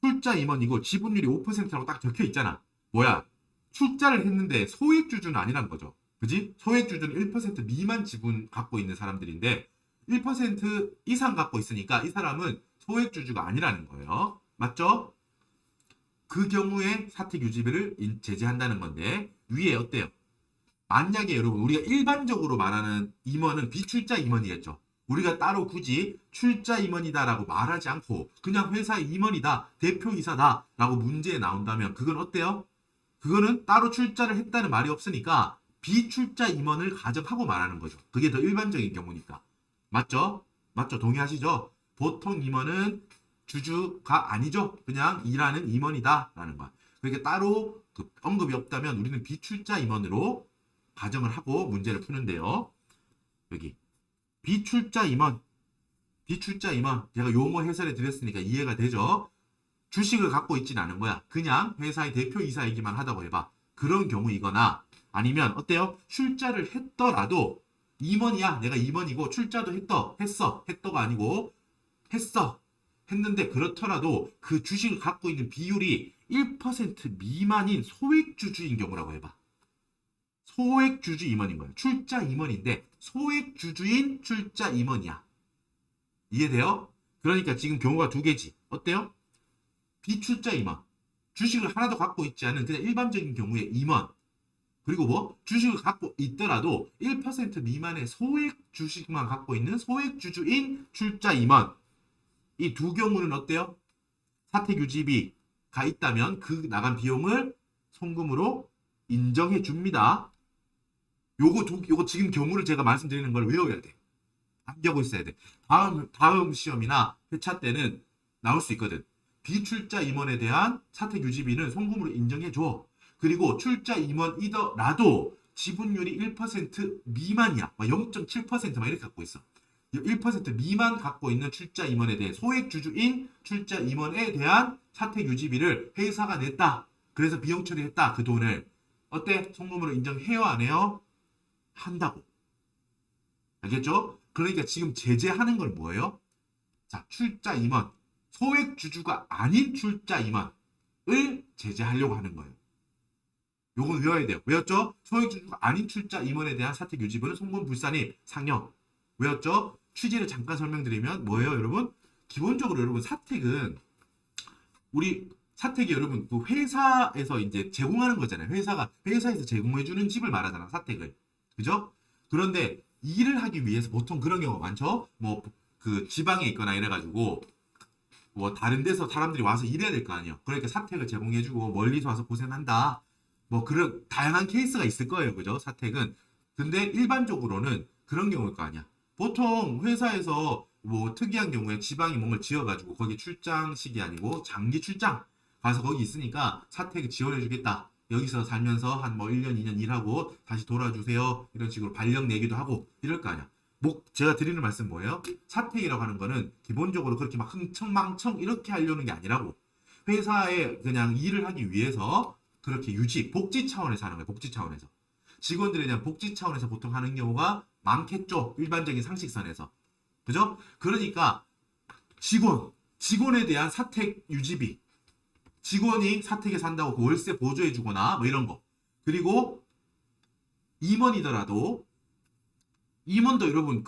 A: 출자 임원이고 지분율이 5%라고 딱 적혀 있잖아. 뭐야? 출자를 했는데 소액주주는 아니란 거죠. 그지? 소액주주는 1% 미만 지분 갖고 있는 사람들인데 1% 이상 갖고 있으니까 이 사람은 소액주주가 아니라는 거예요. 맞죠? 그 경우에 사택 유지비를 제재한다는 건데 위에 어때요? 만약에 여러분 우리가 일반적으로 말하는 임원은 비출자 임원이겠죠. 우리가 따로 굳이 출자 임원이다라고 말하지 않고 그냥 회사의 임원이다, 대표이사다 라고 문제에 나온다면 그건 어때요? 그거는 따로 출자를 했다는 말이 없으니까 비출자 임원을 가정하고 말하는 거죠. 그게 더 일반적인 경우니까. 맞죠? 맞죠? 동의하시죠? 보통 임원은 주주가 아니죠. 그냥 일하는 임원이다 라는 거야. 그러니까 따로 그 언급이 없다면 우리는 비출자 임원으로 가정을 하고 문제를 푸는데요. 여기 비출자 임원, 비출자 임원 제가 용어 해설해 드렸으니까 이해가 되죠. 주식을 갖고 있진 않은 거야. 그냥 회사의 대표이사이기만 하다고 해봐. 그런 경우이거나 아니면 어때요? 출자를 했더라도 임원이야. 내가 임원이고 출자도 했어가 아니고 했는데 그렇더라도 그 주식을 갖고 있는 비율이 1% 미만인 소액주주인 경우라고 해봐. 소액주주 임원인 거야. 출자 임원인데 소액주주인 출자 임원이야. 이해돼요? 그러니까 지금 경우가 두 개지. 어때요? 비출자 임원. 주식을 하나도 갖고 있지 않은 그냥 일반적인 경우의 임원. 그리고 뭐 주식을 갖고 있더라도 1% 미만의 소액 주식만 갖고 있는 소액 주주인 출자 임원. 이 두 경우는 어때요? 사택 유지비가 있다면 그 나간 비용을 송금으로 인정해 줍니다. 요거 지금 경우를 제가 말씀드리는 걸 외워야 돼. 암기하고 있어야 돼. 다음 시험이나 회차 때는 나올 수 있거든. 비출자 임원에 대한 사택 유지비는 송금으로 인정해 줘. 그리고 출자 임원이더라도 지분율이 1% 미만이야. 0.7% 막 이렇게 갖고 있어. 1% 미만 갖고 있는 출자 임원에 대해 소액 주주인 출자 임원에 대한 사택 유지비를 회사가 냈다. 그래서 비용 처리했다. 그 돈을 어때? 송금으로 인정해요? 안 해요? 한다고. 알겠죠? 그러니까 지금 제재하는 건 뭐예요? 자, 출자 임원. 소액 주주가 아닌 출자 임원을 제재하려고 하는 거예요. 요건 외워야 돼요. 외웠죠? 소액 주주가 아닌 출자 임원에 대한 사택 유지비는 송금 불산입 상여. 외웠죠? 취지를 잠깐 설명드리면 뭐예요, 여러분? 기본적으로 여러분 사택은 우리 사택이 여러분 그 회사에서 이제 제공하는 거잖아요. 회사에서 제공해주는 집을 말하잖아, 사택을. 그죠? 그런데 일을 하기 위해서 보통 그런 경우가 많죠. 뭐 그 지방에 있거나 이래가지고 뭐 다른 데서 사람들이 와서 일해야 될 거 아니에요. 그러니까 사택을 제공해주고 멀리서 와서 고생한다. 뭐 그런 다양한 케이스가 있을 거예요, 그죠? 사택은. 근데 일반적으로는 그런 경우일 거 아니야. 보통 회사에서 뭐 특이한 경우에 지방이 뭔가를 지어가지고 거기 출장식이 아니고 장기 출장 가서 거기 있으니까 사택을 지원해주겠다. 여기서 살면서 한 뭐 1년, 2년 일하고 다시 돌아주세요. 이런 식으로 발령 내기도 하고 이럴 거 아니야. 제가 드리는 말씀 뭐예요? 사택이라고 하는 거는 기본적으로 그렇게 막 흥청망청 이렇게 하려는 게 아니라고. 회사에 그냥 일을 하기 위해서 그렇게 복지 차원에서 하는 거예요. 복지 차원에서. 직원들에 대한 복지 차원에서 보통 하는 경우가 많겠죠. 일반적인 상식선에서. 그죠? 그러니까 직원에 대한 사택 유지비. 직원이 사택에 산다고 그 월세 보조해 주거나 뭐 이런 거. 그리고 임원이더라도 임원도 여러분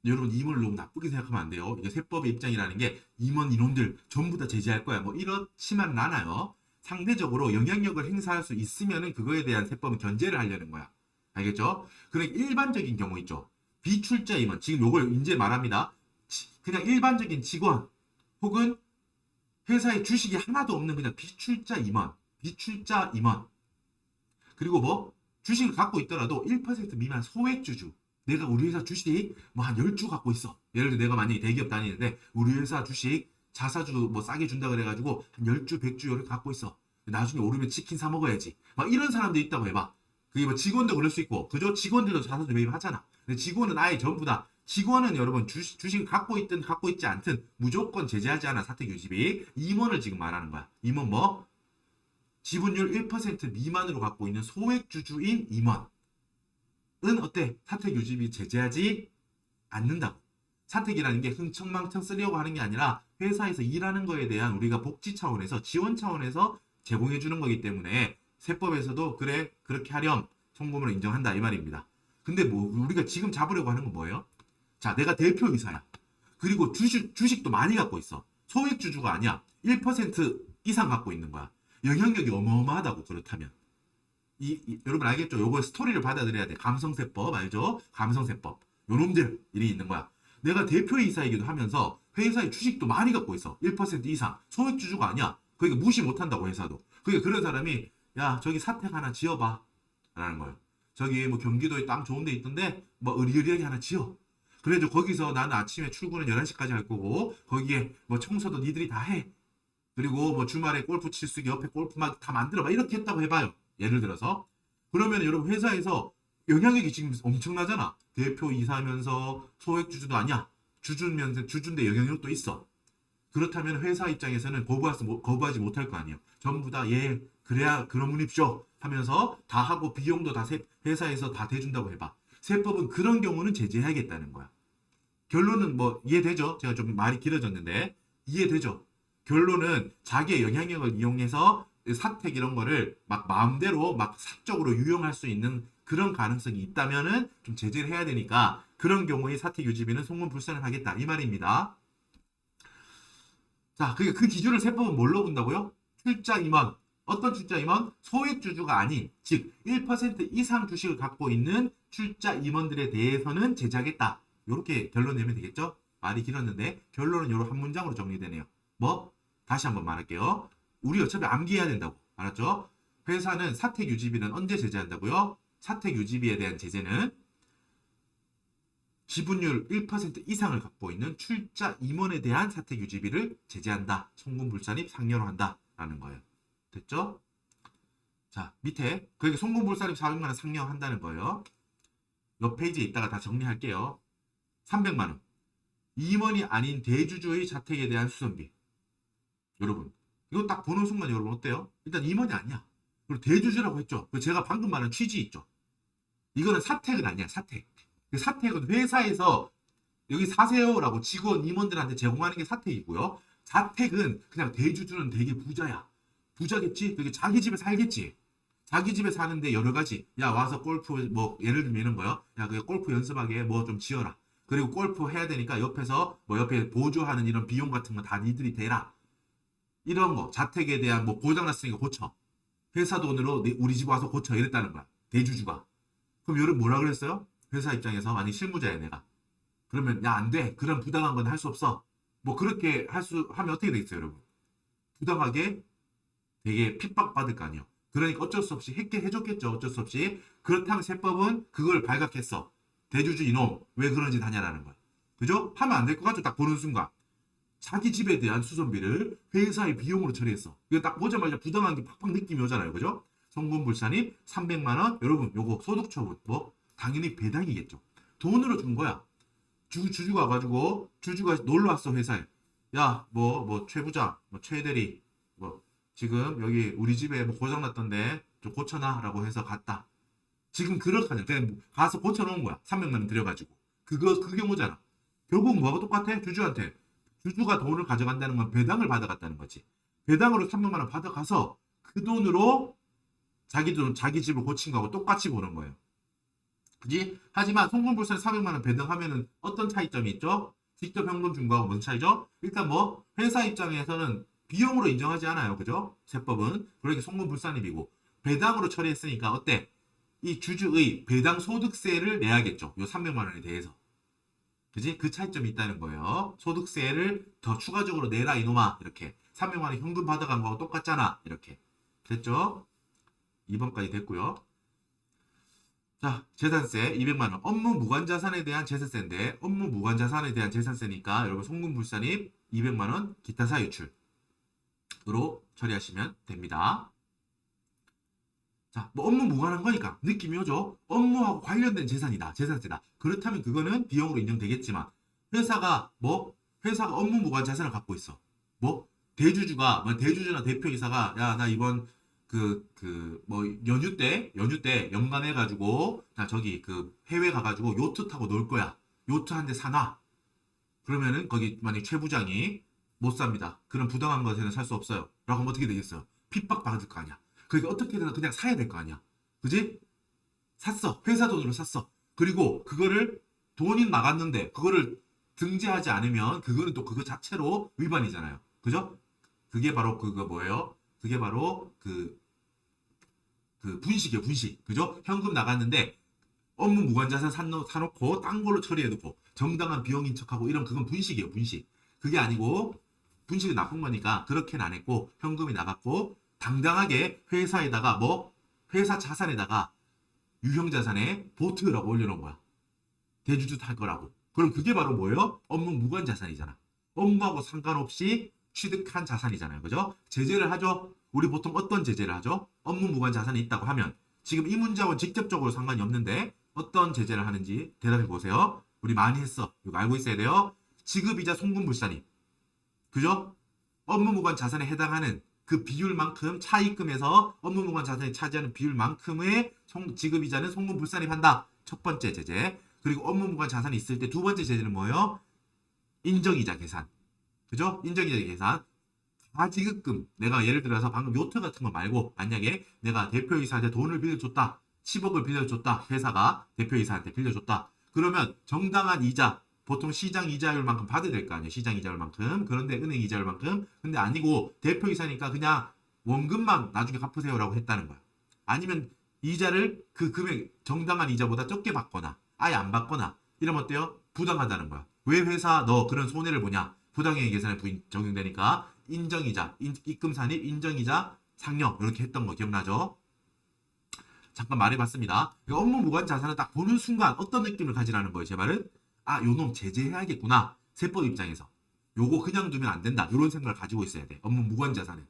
A: 임원을 너무 나쁘게 생각하면 안 돼요. 이게 세법의 입장이라는 게 임원 이놈들 전부 다 제재할 거야. 뭐 이렇지만은 않아요. 상대적으로 영향력을 행사할 수 있으면은 그거에 대한 세법은 견제를 하려는 거야. 알겠죠? 그러니까 일반적인 경우 있죠. 비출자 임원. 지금 요걸 이제 말합니다. 그냥 일반적인 직원 혹은 회사에 주식이 하나도 없는 그냥 비출자 임원. 그리고 뭐 주식을 갖고 있더라도 1% 미만 소액주주. 내가 우리 회사 주식 뭐 한 10주 갖고 있어. 예를 들어 내가 만약에 대기업 다니는데 우리 회사 주식 자사주 뭐 싸게 준다 그래가지고 한 10주, 100주 이렇게 갖고 있어. 나중에 오르면 치킨 사 먹어야지. 막 이런 사람들이 있다고 해봐. 그게 뭐 직원도 그럴 수 있고, 그죠? 직원들도 자사주 매입하잖아. 근데 직원은 아예 전부 다, 직원은 여러분 주식을 갖고 있든 갖고 있지 않든 무조건 제재하지 않아, 사택 유지비. 임원을 지금 말하는 거야. 임원 뭐? 지분율 1% 미만으로 갖고 있는 소액주주인 임원은 어때? 사택 유지비 제재하지 않는다고. 사택이라는 게 흥청망청 쓰려고 하는 게 아니라 회사에서 일하는 거에 대한 우리가 복지 차원에서 지원 차원에서 제공해 주는 거기 때문에 세법에서도 그래 그렇게 하렴 송금으로 인정한다 이 말입니다. 근데 뭐 우리가 지금 잡으려고 하는 건 뭐예요? 자, 내가 대표이사야. 그리고 주식도 많이 갖고 있어. 소액주주가 아니야. 1% 이상 갖고 있는 거야. 영향력이 어마어마하다고. 그렇다면 여러분 알겠죠? 요거 스토리를 받아들여야 돼. 감성세법 알죠? 감성세법. 요놈들 일이 있는 거야. 내가 대표이사이기도 하면서 회사의 주식도 많이 갖고 있어. 1% 이상. 소액주주가 아니야. 그러니까 무시 못한다고 회사도. 그러니까 그런 사람이 야 저기 사택 하나 지어봐 라는 거예요. 저기 뭐 경기도에 땅 좋은 데 있던데 뭐 의리의리하게 하나 지어. 그래도 거기서 나는 아침에 출근은 11시까지 할 거고 거기에 뭐 청소도 니들이 다 해. 그리고 뭐 주말에 골프 칠 수 있게 옆에 골프막 다 만들어 봐. 이렇게 했다고 해봐요. 예를 들어서. 그러면 여러분 회사에서 영향력이 지금 엄청나잖아. 대표 이사면서 소액 주주도 아니야. 주주면서 주주인데 영향력도 있어. 그렇다면 회사 입장에서는 거부하지 못할 거 아니에요. 전부 다 예, 그래야 그러므립쇼 하면서 다 하고 비용도 다 회사에서 다 대준다고 해봐. 세법은 그런 경우는 제재해야겠다는 거야. 결론은 뭐 이해되죠? 제가 좀 말이 길어졌는데 이해되죠? 결론은 자기의 영향력을 이용해서 사택 이런 거를 막 마음대로 막 사적으로 유용할 수 있는 그런 가능성이 있다면은 좀 제재를 해야 되니까 그런 경우에 사택 유지비는 송금불산을 하겠다 이 말입니다. 자, 그 기준을 세법은 뭘로 본다고요? 출자 임원. 어떤 출자 임원? 소액 주주가 아닌, 즉 1% 이상 주식을 갖고 있는 출자 임원들에 대해서는 제재하겠다. 이렇게 결론 내면 되겠죠? 말이 길었는데 결론은 이런 한 문장으로 정리되네요. 뭐? 다시 한번 말할게요. 우리 어차피 암기해야 된다고. 알았죠? 회사는 사택 유지비는 언제 제재한다고요? 사택 유지비에 대한 제재는 지분율 1% 이상을 갖고 있는 출자 임원에 대한 사택 유지비를 제재한다. 송금불산입 상여로 한다. 라는 거예요. 됐죠? 자, 밑에 그러니까 송금불산입 400만 원 상여한다는 거예요. 옆 페이지에 있다가 다 정리할게요. 300만 원. 임원이 아닌 대주주의 자택에 대한 수선비. 여러분, 이거 딱 보는 순간 여러분 어때요? 일단 임원이 아니야. 그리고 대주주라고 했죠. 제가 방금 말한 취지 있죠. 이거는 사택은 아니야. 사택. 사택은 회사에서 여기 사세요라고 직원 임원들한테 제공하는 게 사택이고요. 자택은 그냥 대주주는 되게 부자야. 부자겠지? 그게 자기 집에 살겠지. 자기 집에 사는데 여러 가지. 야 와서 골프 뭐 예를 들면 이런 거요. 야 그 골프 연습하게 뭐 좀 지어라. 그리고 골프 해야 되니까 옆에서 뭐 옆에 보조하는 이런 비용 같은 거 다 니들이 대라. 이런 거 자택에 대한 뭐 고장났으니까 고쳐. 회사 돈으로 우리 집 와서 고쳐 이랬다는 거야. 대주주가. 그럼 여러분 뭐라 그랬어요? 회사 입장에서 만약 실무자야 내가. 그러면 야 안 돼. 그런 부당한 건 할 수 없어. 뭐 그렇게 하면 어떻게 되겠어요 여러분? 부당하게 되게 핍박받을 거 아니에요. 그러니까 어쩔 수 없이 했게 해줬겠죠. 어쩔 수 없이. 그렇다면 세법은 그걸 발각했어. 대주주 이놈 왜 그런 짓 하냐라는 거야. 그죠? 하면 안 될 것 같죠. 딱 보는 순간. 자기 집에 대한 수선비를 회사의 비용으로 처리했어. 이거 딱 보자마자 부당한 게 팍팍 느낌이 오잖아요. 그죠? 송금불산입 300만 원. 여러분 요거 소득처분 뭐 당연히 배당이겠죠. 돈으로 준 거야. 주주가 와가지고 주주가 놀러 왔어 회사에. 야 뭐 최부장 뭐 최대리 뭐 지금 여기 우리 집에 뭐 고장 났던데 좀 고쳐놔라고 해서 갔다. 지금 그렇게 하냐. 그냥 가서 고쳐놓은 거야. 300만 원 들여가지고. 그 경우잖아. 결국 뭐하고 똑같아? 주주한테. 주주가 돈을 가져간다는 건 배당을 받아갔다는 거지. 배당으로 300만 원 받아가서 그 돈으로 자기 집을 고친 거하고 똑같이 보는 거예요. 그지? 하지만 송금불산 400만 원 배당하면은 어떤 차이점이 있죠? 직접 현금 준 거하고 뭔 차이죠? 일단 뭐 회사 입장에서는 비용으로 인정하지 않아요. 그죠? 세법은. 그러니까 송금불산입이고 배당으로 처리했으니까 어때? 이 주주의 배당 소득세를 내야겠죠. 요 300만 원에 대해서. 그지? 그 차이점이 있다는 거예요. 소득세를 더 추가적으로 내라 이놈아. 이렇게. 300만 원 현금 받아간 거하고 똑같잖아. 이렇게. 됐죠? 2번까지 됐고요. 자, 재산세 200만 원. 업무 무관자산에 대한 재산세인데 업무 무관자산에 대한 재산세니까 여러분 송금불산입 200만 원 기타 사유출으로 처리하시면 됩니다. 자, 뭐 업무 무관한 거니까 느낌이 오죠. 업무하고 관련된 재산이다. 재산세다. 그렇다면 그거는 비용으로 인정되겠지만 회사가 업무 무관 자산을 갖고 있어. 뭐 대주주나 대표이사가 야 나 이번 뭐 연휴 때 연간해 가지고 나 저기 해외 가가지고 요트 타고 놀 거야. 요트 한 대 사놔. 그러면은 거기 만약 최 부장이 못 삽니다. 그런 부당한 것에는 살 수 없어요. 라고 하면 어떻게 되겠어요? 핍박 받을 거 아니야. 그러니까 어떻게든 그냥 사야 될 거 아니야. 그지? 샀어. 회사 돈으로 샀어. 그리고 그거를 돈이 나갔는데 그거를 등재하지 않으면 그거는 또 그거 자체로 위반이잖아요. 그죠? 그게 바로 그거 뭐예요? 그게 바로 분식이에요. 분식. 그죠? 현금 나갔는데 업무 무관자산 사놓고 딴 걸로 처리해놓고 정당한 비용인 척하고 이런 그건 분식이에요. 분식. 그게 아니고 분식이 나쁜 거니까 그렇게는 안 했고 현금이 나갔고 당당하게 회사에다가 회사 자산에다가 유형자산에 보트라고 올려놓은 거야. 대주주 탈 거라고. 그럼 그게 바로 뭐예요? 업무 무관 자산이잖아. 업무하고 상관없이 취득한 자산이잖아요. 그죠? 제재를 하죠. 우리 보통 어떤 제재를 하죠? 업무 무관 자산이 있다고 하면 지금 이 문제하고는 직접적으로 상관이 없는데 어떤 제재를 하는지 대답해 보세요. 우리 많이 했어. 이거 알고 있어야 돼요. 지급이자 송금불산입. 그죠? 업무 무관 자산에 해당하는 그 비율만큼 차입금에서 업무 무관 자산이 차지하는 비율만큼의 지급이자는 송금불산입한다. 첫 번째 제재. 그리고 업무 무관 자산이 있을 때 두 번째 제재는 뭐예요? 인정이자 계산. 그죠? 인정이자 계산. 가지급금. 내가 예를 들어서 방금 요트 같은 거 말고 만약에 내가 대표이사한테 돈을 빌려줬다. 10억을 빌려줬다. 회사가 대표이사한테 빌려줬다. 그러면 정당한 이자, 보통 시장 이자율만큼 받아야 될 거 아니에요. 시장 이자율만큼. 그런데 은행 이자율만큼. 근데 아니고 대표이사니까 그냥 원금만 나중에 갚으세요라고 했다는 거야. 아니면 이자를 그 금액 정당한 이자보다 적게 받거나 아예 안 받거나 이러면 어때요? 부당하다는 거야. 왜 회사 너 그런 손해를 보냐? 부당행위 계산에 적용되니까 인정이자, 입금산입, 인정이자, 상여 이렇게 했던 거 기억나죠? 잠깐 말해봤습니다. 업무 무관 자산을 딱 보는 순간 어떤 느낌을 가지라는 거예요. 제 말은 아, 요놈 제재해야겠구나. 세법 입장에서 요거 그냥 두면 안 된다. 이런 생각을 가지고 있어야 돼. 업무 무관 자산은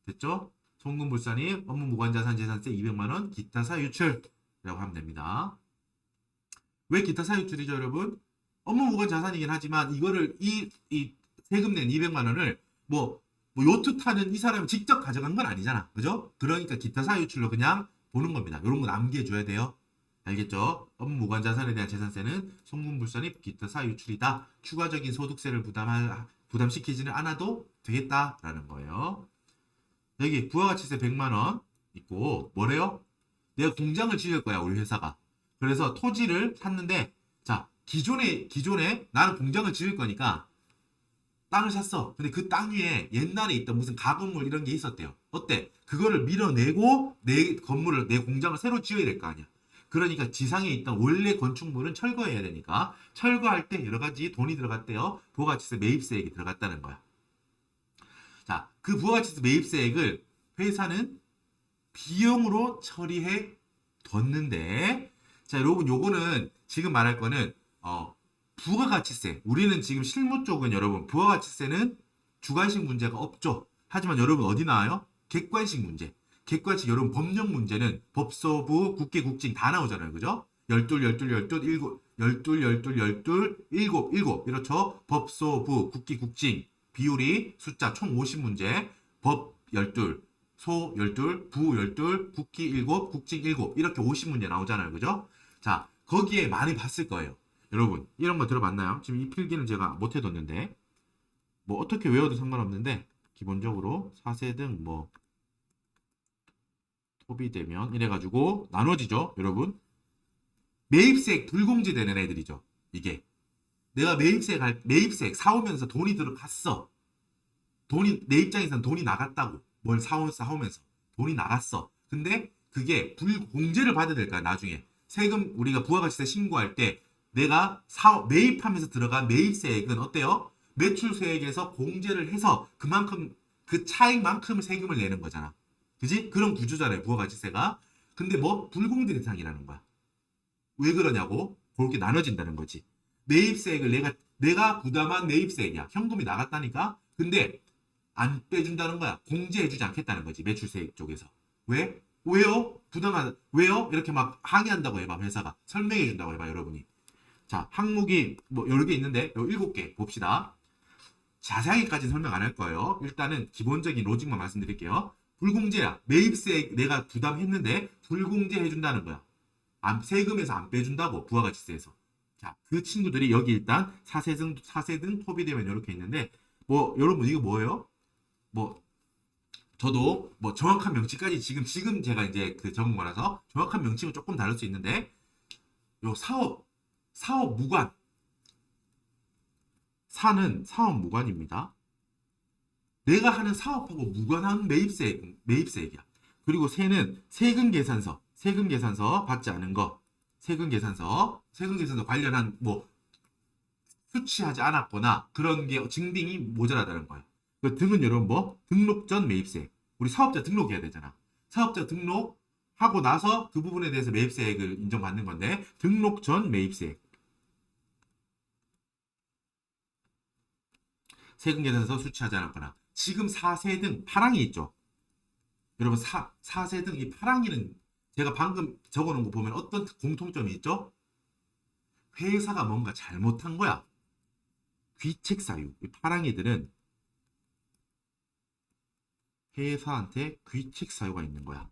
A: 됐죠? 송금불산입, 업무 무관 자산 재산세 200만 원, 기타 사유 유출이라고 하면 됩니다. 왜 기타 사유 유출이죠, 여러분? 업무 무관 자산이긴 하지만 이거를 이 세금 낸 200만 원을 뭐 요트 타는 이 사람이 직접 가져간 건 아니잖아. 그죠? 그러니까 기타 사유 유출로 그냥 보는 겁니다. 이런 거 남겨줘야 돼요. 알겠죠? 업무 무관 자산에 대한 재산세는 송금불산입 기타 사유 유출이다. 추가적인 소득세를 부담시키지는 않아도 되겠다라는 거예요. 여기 부가가치세 100만 원 있고 뭐래요? 내가 공장을 지을 거야, 우리 회사가. 그래서 토지를 샀는데 자, 기존에 나는 공장을 지을 거니까 땅을 샀어. 근데 그 땅 위에 옛날에 있던 무슨 가건물 이런 게 있었대요. 어때? 그거를 밀어내고 내 건물을, 내 공장을 새로 지어야 될 거 아니야. 그러니까 지상에 있던 원래 건축물은 철거해야 되니까 철거할 때 여러 가지 돈이 들어갔대요. 부가가치세 매입세액이 들어갔다는 거야. 자, 그 부가가치세 매입세액을 회사는 비용으로 처리해 뒀는데, 자, 여러분 요거는 지금 말할 거는 부가가치세. 우리는 지금 실무 쪽은 여러분 부가가치세는 주관식 문제가 없죠. 하지만 여러분 어디 나와요? 객관식 문제. 객관식 여러분 법령 문제는 법소부, 국계, 국징 다 나오잖아요. 그죠? 12, 12, 12, 7 이렇죠. 법소부, 국기, 국징 비율이 숫자 총 50문제. 법 12, 소 12, 부 12, 국기 7, 국징 7 이렇게 50문제 나오잖아요. 그죠? 자, 거기에 많이 봤을 거예요. 여러분 이런 거 들어봤나요? 지금 이 필기는 제가 못 해뒀는데 뭐 어떻게 외워도 상관없는데 기본적으로 사세등 뭐 소비되면 이래가지고 나눠지죠. 여러분 매입세액 불공제되는 애들이죠. 이게 내가 매입세액 사오면서 돈이 들어갔어. 돈이 내 입장에서는 돈이 나갔다고. 뭘 사오면서 돈이 나갔어. 근데 그게 불공제를 받아야 될까요? 나중에 세금 우리가 부가가치세 신고할 때 내가 매입하면서 들어간 매입세액은 어때요? 매출세액에서 공제를 해서 그만큼 그 차익만큼 세금을 내는 거잖아. 그지? 그런 구조잖아요. 부가가치세가. 근데 뭐 불공제 대상이라는 거야. 왜 그러냐고? 그렇게 나눠진다는 거지. 매입세액을 내가 부담한 매입세액이야. 현금이 나갔다니까. 근데 안 빼준다는 거야. 공제해주지 않겠다는 거지. 매출세액 쪽에서. 왜? 왜요? 왜요? 이렇게 막 항의한다고 해봐. 회사가. 설명해준다고 해봐. 여러분이. 자, 항목이 뭐 여러 개 있는데 요 7개 봅시다. 자세하게까지는 설명 안 할 거예요. 일단은 기본적인 로직만 말씀드릴게요. 불공제야. 매입세액 내가 부담했는데 불공제 해준다는 거야. 세금에서 안 빼준다고. 부가가치세에서. 자, 그 친구들이 여기 일단 사세등 토비되면 이렇게 있는데 뭐 여러분 이거 뭐예요? 뭐 저도 뭐 정확한 명칭까지 지금 제가 이제 그 적은 거라서 정확한 명칭은 조금 다를 수 있는데 요 사업 무관. 사는 사업 무관입니다. 내가 하는 사업하고 무관한 매입세액이야. 그리고 세는 세금 계산서 받지 않은 거, 세금 계산서 관련한 뭐 수취하지 않았거나 그런 게 증빙이 모자라다는 거예요. 그 등은 여러분 뭐 등록 전 매입세액. 우리 사업자 등록해야 되잖아. 사업자 등록하고 나서 그 부분에 대해서 매입세액을 인정받는 건데 등록 전 매입세액. 세금 계산서 수취하지 않았거나. 지금 4세 등 파랑이 있죠. 여러분 4세 등 이 파랑이는 제가 방금 적어놓은 거 보면 어떤 공통점이 있죠? 회사가 뭔가 잘못한 거야. 귀책 사유. 이 파랑이들은 회사한테 귀책 사유가 있는 거야.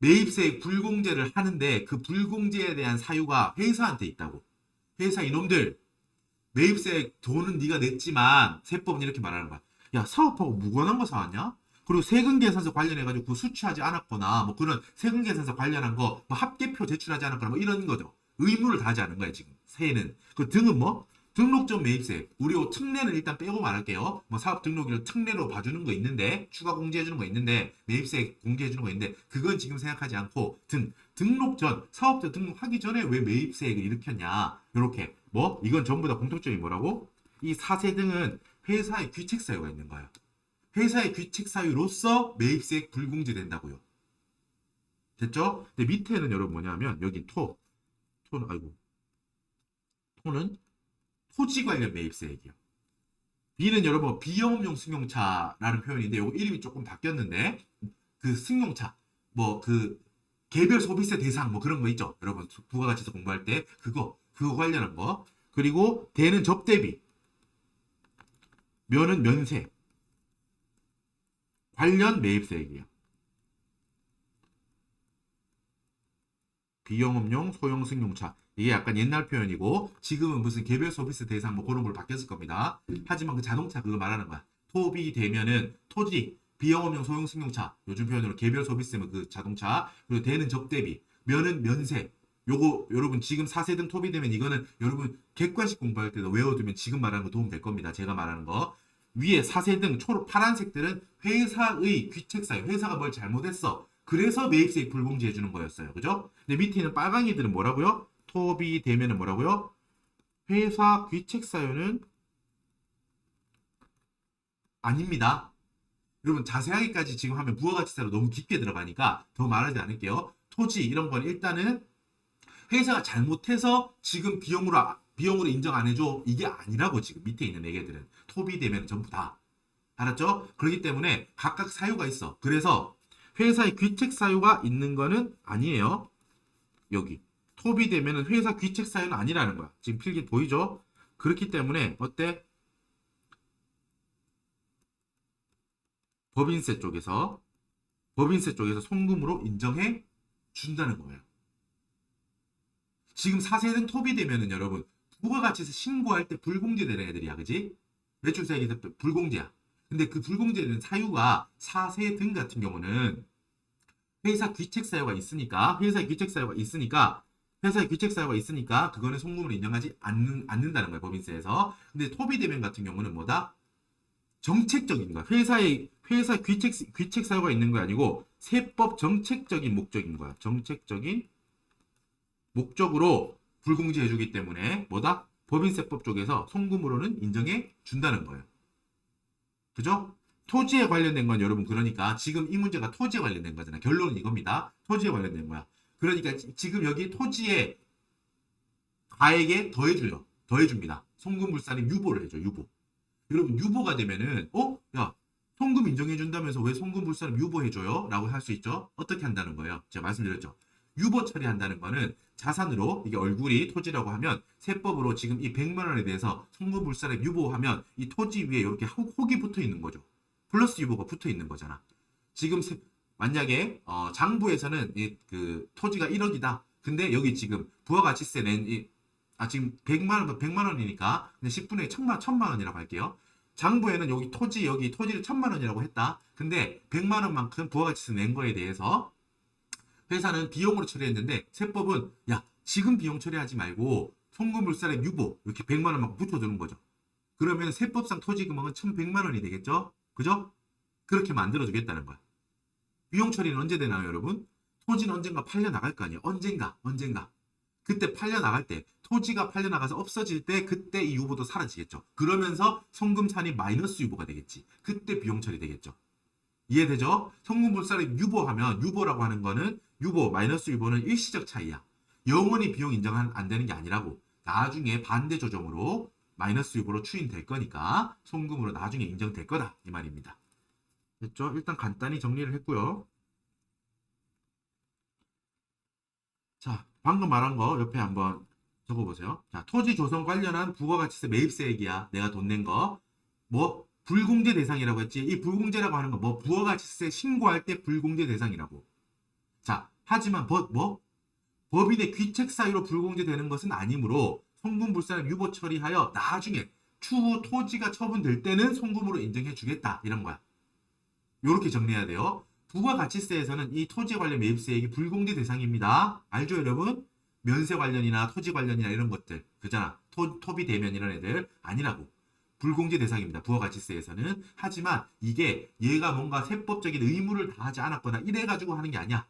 A: 매입세액 불공제를 하는데 그 불공제에 대한 사유가 회사한테 있다고. 회사 이놈들 매입세액 돈은 네가 냈지만 세법은 이렇게 말하는 거야. 야, 사업하고 무관한 거 사왔냐? 그리고 세금계산서 관련해가지고 그 수취하지 않았거나 뭐 그런 세금계산서 관련한 거 뭐 합계표 제출하지 않았거나 뭐 이런 거죠. 의무를 다하지 않은 거야 지금 세는. 그 등은 뭐? 등록전 매입세. 우리 특례는 일단 빼고 말할게요. 뭐 사업 등록일을 특례로 봐주는 거 있는데 추가 공제해주는 거 있는데 매입세 공제해주는 거 있는데 그건 지금 생각하지 않고 등록 전 사업자 등록하기 전에 왜 매입세액을 일으켰냐. 이렇게 뭐 이건 전부 다 공통점이 뭐라고? 이 사세 등은 회사의 귀책 사유가 있는 거예요. 회사의 귀책 사유로서 매입세액 불공제된다고요. 됐죠? 근데 밑에는 여러분 뭐냐면 여기 토는 아이고 토는 토지 관련 매입세액이요. B는 여러분 비영업용 승용차라는 표현인데 요거 이름이 조금 바뀌었는데 그 승용차 뭐 그 개별 소비세 대상 뭐 그런 거 있죠. 여러분 부가가치세 공부할 때 그거 관련한 거. 그리고 대는 접대비, 면은 면세 관련 매입세액이에요. 비영업용 소형 승용차. 이게 약간 옛날 표현이고 지금은 무슨 개별 서비스 대상 뭐 그런 걸로 바뀌었을 겁니다. 하지만 그 자동차 그거 말하는 거야. 토비 되면은 토지, 비영업용 소형 승용차. 요즘 표현으로 개별 서비스면 그 자동차. 그리고 대는 접대비, 면은 면세. 요거 여러분 지금 4세등 토비 되면 이거는 여러분 객관식 공부할 때도 외워두면 지금 말하는 거 도움 될 겁니다. 제가 말하는 거. 위에 4세등 파란색들은 회사의 귀책사유. 회사가 뭘 잘못했어. 그래서 매입세액 불공제해 주는 거였어요. 그죠? 근데 밑에 있는 빨강이들은 뭐라고요? 토비 되면은 뭐라고요? 회사 귀책 사유는 아닙니다. 여러분 자세하게까지 지금 하면 부가가치세로 너무 깊게 들어가니까 더 말하지 않을게요. 토지 이런 건 일단은 회사가 잘못해서 지금 비용으로 인정 안 해줘. 이게 아니라고 지금 밑에 있는 얘기들은 토비 되면 전부 다. 알았죠? 그렇기 때문에 각각 사유가 있어. 그래서 회사의 귀책 사유가 있는 거는 아니에요. 여기 토비 되면은 회사 귀책 사유는 아니라는 거야. 지금 필기 보이죠? 그렇기 때문에 어때? 법인세 쪽에서 송금으로 인정해 준다는 거예요. 지금 4세등 토비 되면은 여러분 부가가치세 신고할 때 불공제 되는 애들이야. 그지? 매출세액에서 불공제야. 근데 그 불공제되는 사유가 4세등 같은 경우는 회사 귀책 사유가 있으니까 회사의 귀책 사유가 있으니까 그거는 송금으로 인정하지 않는다는 거예요. 법인세에서. 근데 토비 대면 같은 경우는 뭐다? 정책적인 거야. 회사 귀책 사유가 있는 거 아니고 세법 정책적인 목적인 거야. 정책적인 목적으로 불공제해 주기 때문에 뭐다? 법인세법 쪽에서 송금으로는 인정해 준다는 거예요. 그죠? 토지에 관련된 건 여러분 그러니까 지금 이 문제가 토지에 관련된 거잖아. 결론은 이겁니다. 토지에 관련된 거야. 그러니까 지금 여기 토지에 가액에 더해줍니다. 송금불산이 유보를 해줘. 유보. 여러분 유보가 되면은 야 송금 인정해준다면서 왜 송금불산을 유보해줘요? 라고 할 수 있죠. 어떻게 한다는 거예요? 제가 말씀드렸죠. 유보 처리한다는 거는 자산으로 이게 얼굴이 토지라고 하면 세법으로 지금 이 100만 원에 대해서 송금불산에 유보하면 이 토지 위에 이렇게 혹이 붙어 있는 거죠. 플러스 유보가 붙어 있는 거잖아. 지금 만약에 장부에서는 그 토지가 1억이다. 근데 여기 지금 부가가치세 지금 100만 원이니까 근데 10분의 1000만 원이라고 할게요. 장부에는 여기 토지를 1000만 원이라고 했다. 근데 100만 원만큼 부가가치세 낸 거에 대해서 회사는 비용으로 처리했는데 세법은 야 지금 비용 처리하지 말고 송금불산의 유보 이렇게 100만 원만큼 붙여주는 거죠. 그러면 세법상 토지 금액은 1100만 원이 되겠죠? 그죠? 그렇게 만들어주겠다는 거야. 비용 처리는 언제 되나요, 여러분? 토지는 언젠가 팔려 나갈 거 아니에요. 언젠가. 그때 팔려 나갈 때, 토지가 팔려 나가서 없어질 때, 그때 이 유보도 사라지겠죠. 그러면서 송금산이 마이너스 유보가 되겠지. 그때 비용 처리 되겠죠. 이해되죠? 송금불산을 유보하면, 유보라고 하는 거는, 마이너스 유보는 일시적 차이야. 영원히 비용 인정 안 되는 게 아니라고. 나중에 반대 조정으로 마이너스 유보로 추인될 거니까 송금으로 나중에 인정될 거다 이 말입니다. 됐죠? 일단 간단히 정리를 했고요. 자, 방금 말한 거 옆에 한번 적어보세요. 자, 토지 조성 관련한 부가가치세 매입세액이야. 내가 돈 낸 거. 뭐 불공제 대상이라고 했지. 이 불공제라고 하는 거 뭐 부가가치세 신고할 때 불공제 대상이라고. 자, 하지만 법인의 귀책 사유로 불공제 되는 것은 아니므로 송금불산을 유보 처리하여 나중에 추후 토지가 처분될 때는 송금으로 인정해 주겠다 이런 거야. 요렇게 정리해야 돼요. 부가가치세에서는 이 토지 관련 매입세액이 불공제 대상입니다. 알죠, 여러분? 면세 관련이나 토지 관련이나 이런 것들, 그잖아. 토비 대면 이런 애들 아니라고. 불공제 대상입니다. 부가가치세에서는. 하지만 이게 얘가 뭔가 세법적인 의무를 다하지 않았거나 이래가지고 하는 게 아니야.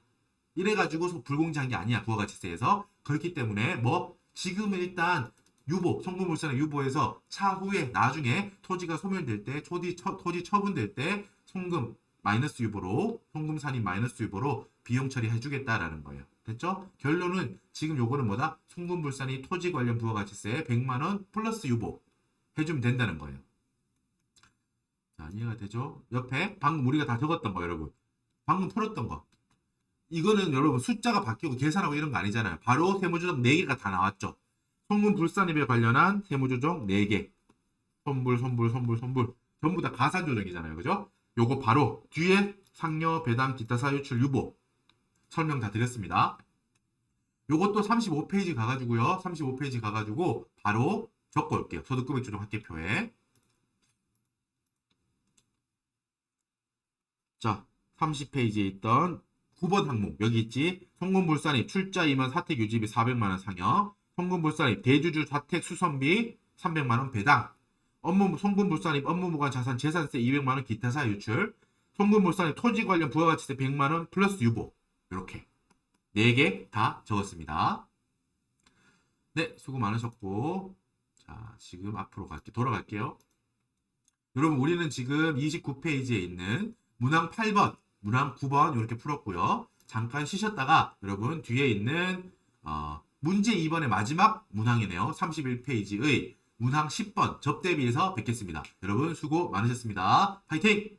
A: 이래가지고 불공제한 게 아니야. 부가가치세에서. 그렇기 때문에 뭐 지금은 일단 유보, 송금물산의 유보에서 차후에 나중에 토지가 소멸될 때, 토지 처분될 때 송금 마이너스 유보로, 송금산인 마이너스 유보로 비용 처리해 주겠다라는 거예요. 됐죠? 결론은 지금 요거는 뭐다? 송금불산이 토지 관련 부가가치세 100만 원 플러스 유보 해주면 된다는 거예요. 자, 이해가 되죠? 옆에 방금 우리가 다 적었던 거 여러분. 방금 풀었던 거. 이거는 여러분 숫자가 바뀌고 계산하고 이런 거 아니잖아요. 바로 세무조정 4개가 다 나왔죠. 송금불산입에 관련한 세무조정 4개. 손불. 전부 다 가산조정이잖아요. 그죠? 요거 바로 뒤에 상여, 배당, 기타 사유출, 유보 설명 다 드렸습니다. 요것도 35페이지 가가지고요. 35페이지 가가지고 바로 적고 올게요. 소득금액 조정 합계표에. 자, 30페이지에 있던 9번 항목 여기 있지. 송금불산입 출자 임원 사택 유지비 400만원 상여. 송금불산입 대주주 사택 수선비 300만원 배당. 송금불산입 업무무관 자산 재산세 200만원 기타사 유출. 송금불산입 토지 관련 부가가치세 100만원 플러스 유보. 이렇게 4개 다 적었습니다. 네, 수고 많으셨고, 자, 지금 앞으로 돌아갈게요. 여러분, 우리는 지금 29페이지에 있는 문항 8번, 문항 9번 이렇게 풀었고요. 잠깐 쉬셨다가 여러분 뒤에 있는 문제 2번의 마지막 문항이네요. 31페이지의 문항 10번 접대비에서 뵙겠습니다. 여러분 수고 많으셨습니다. 파이팅!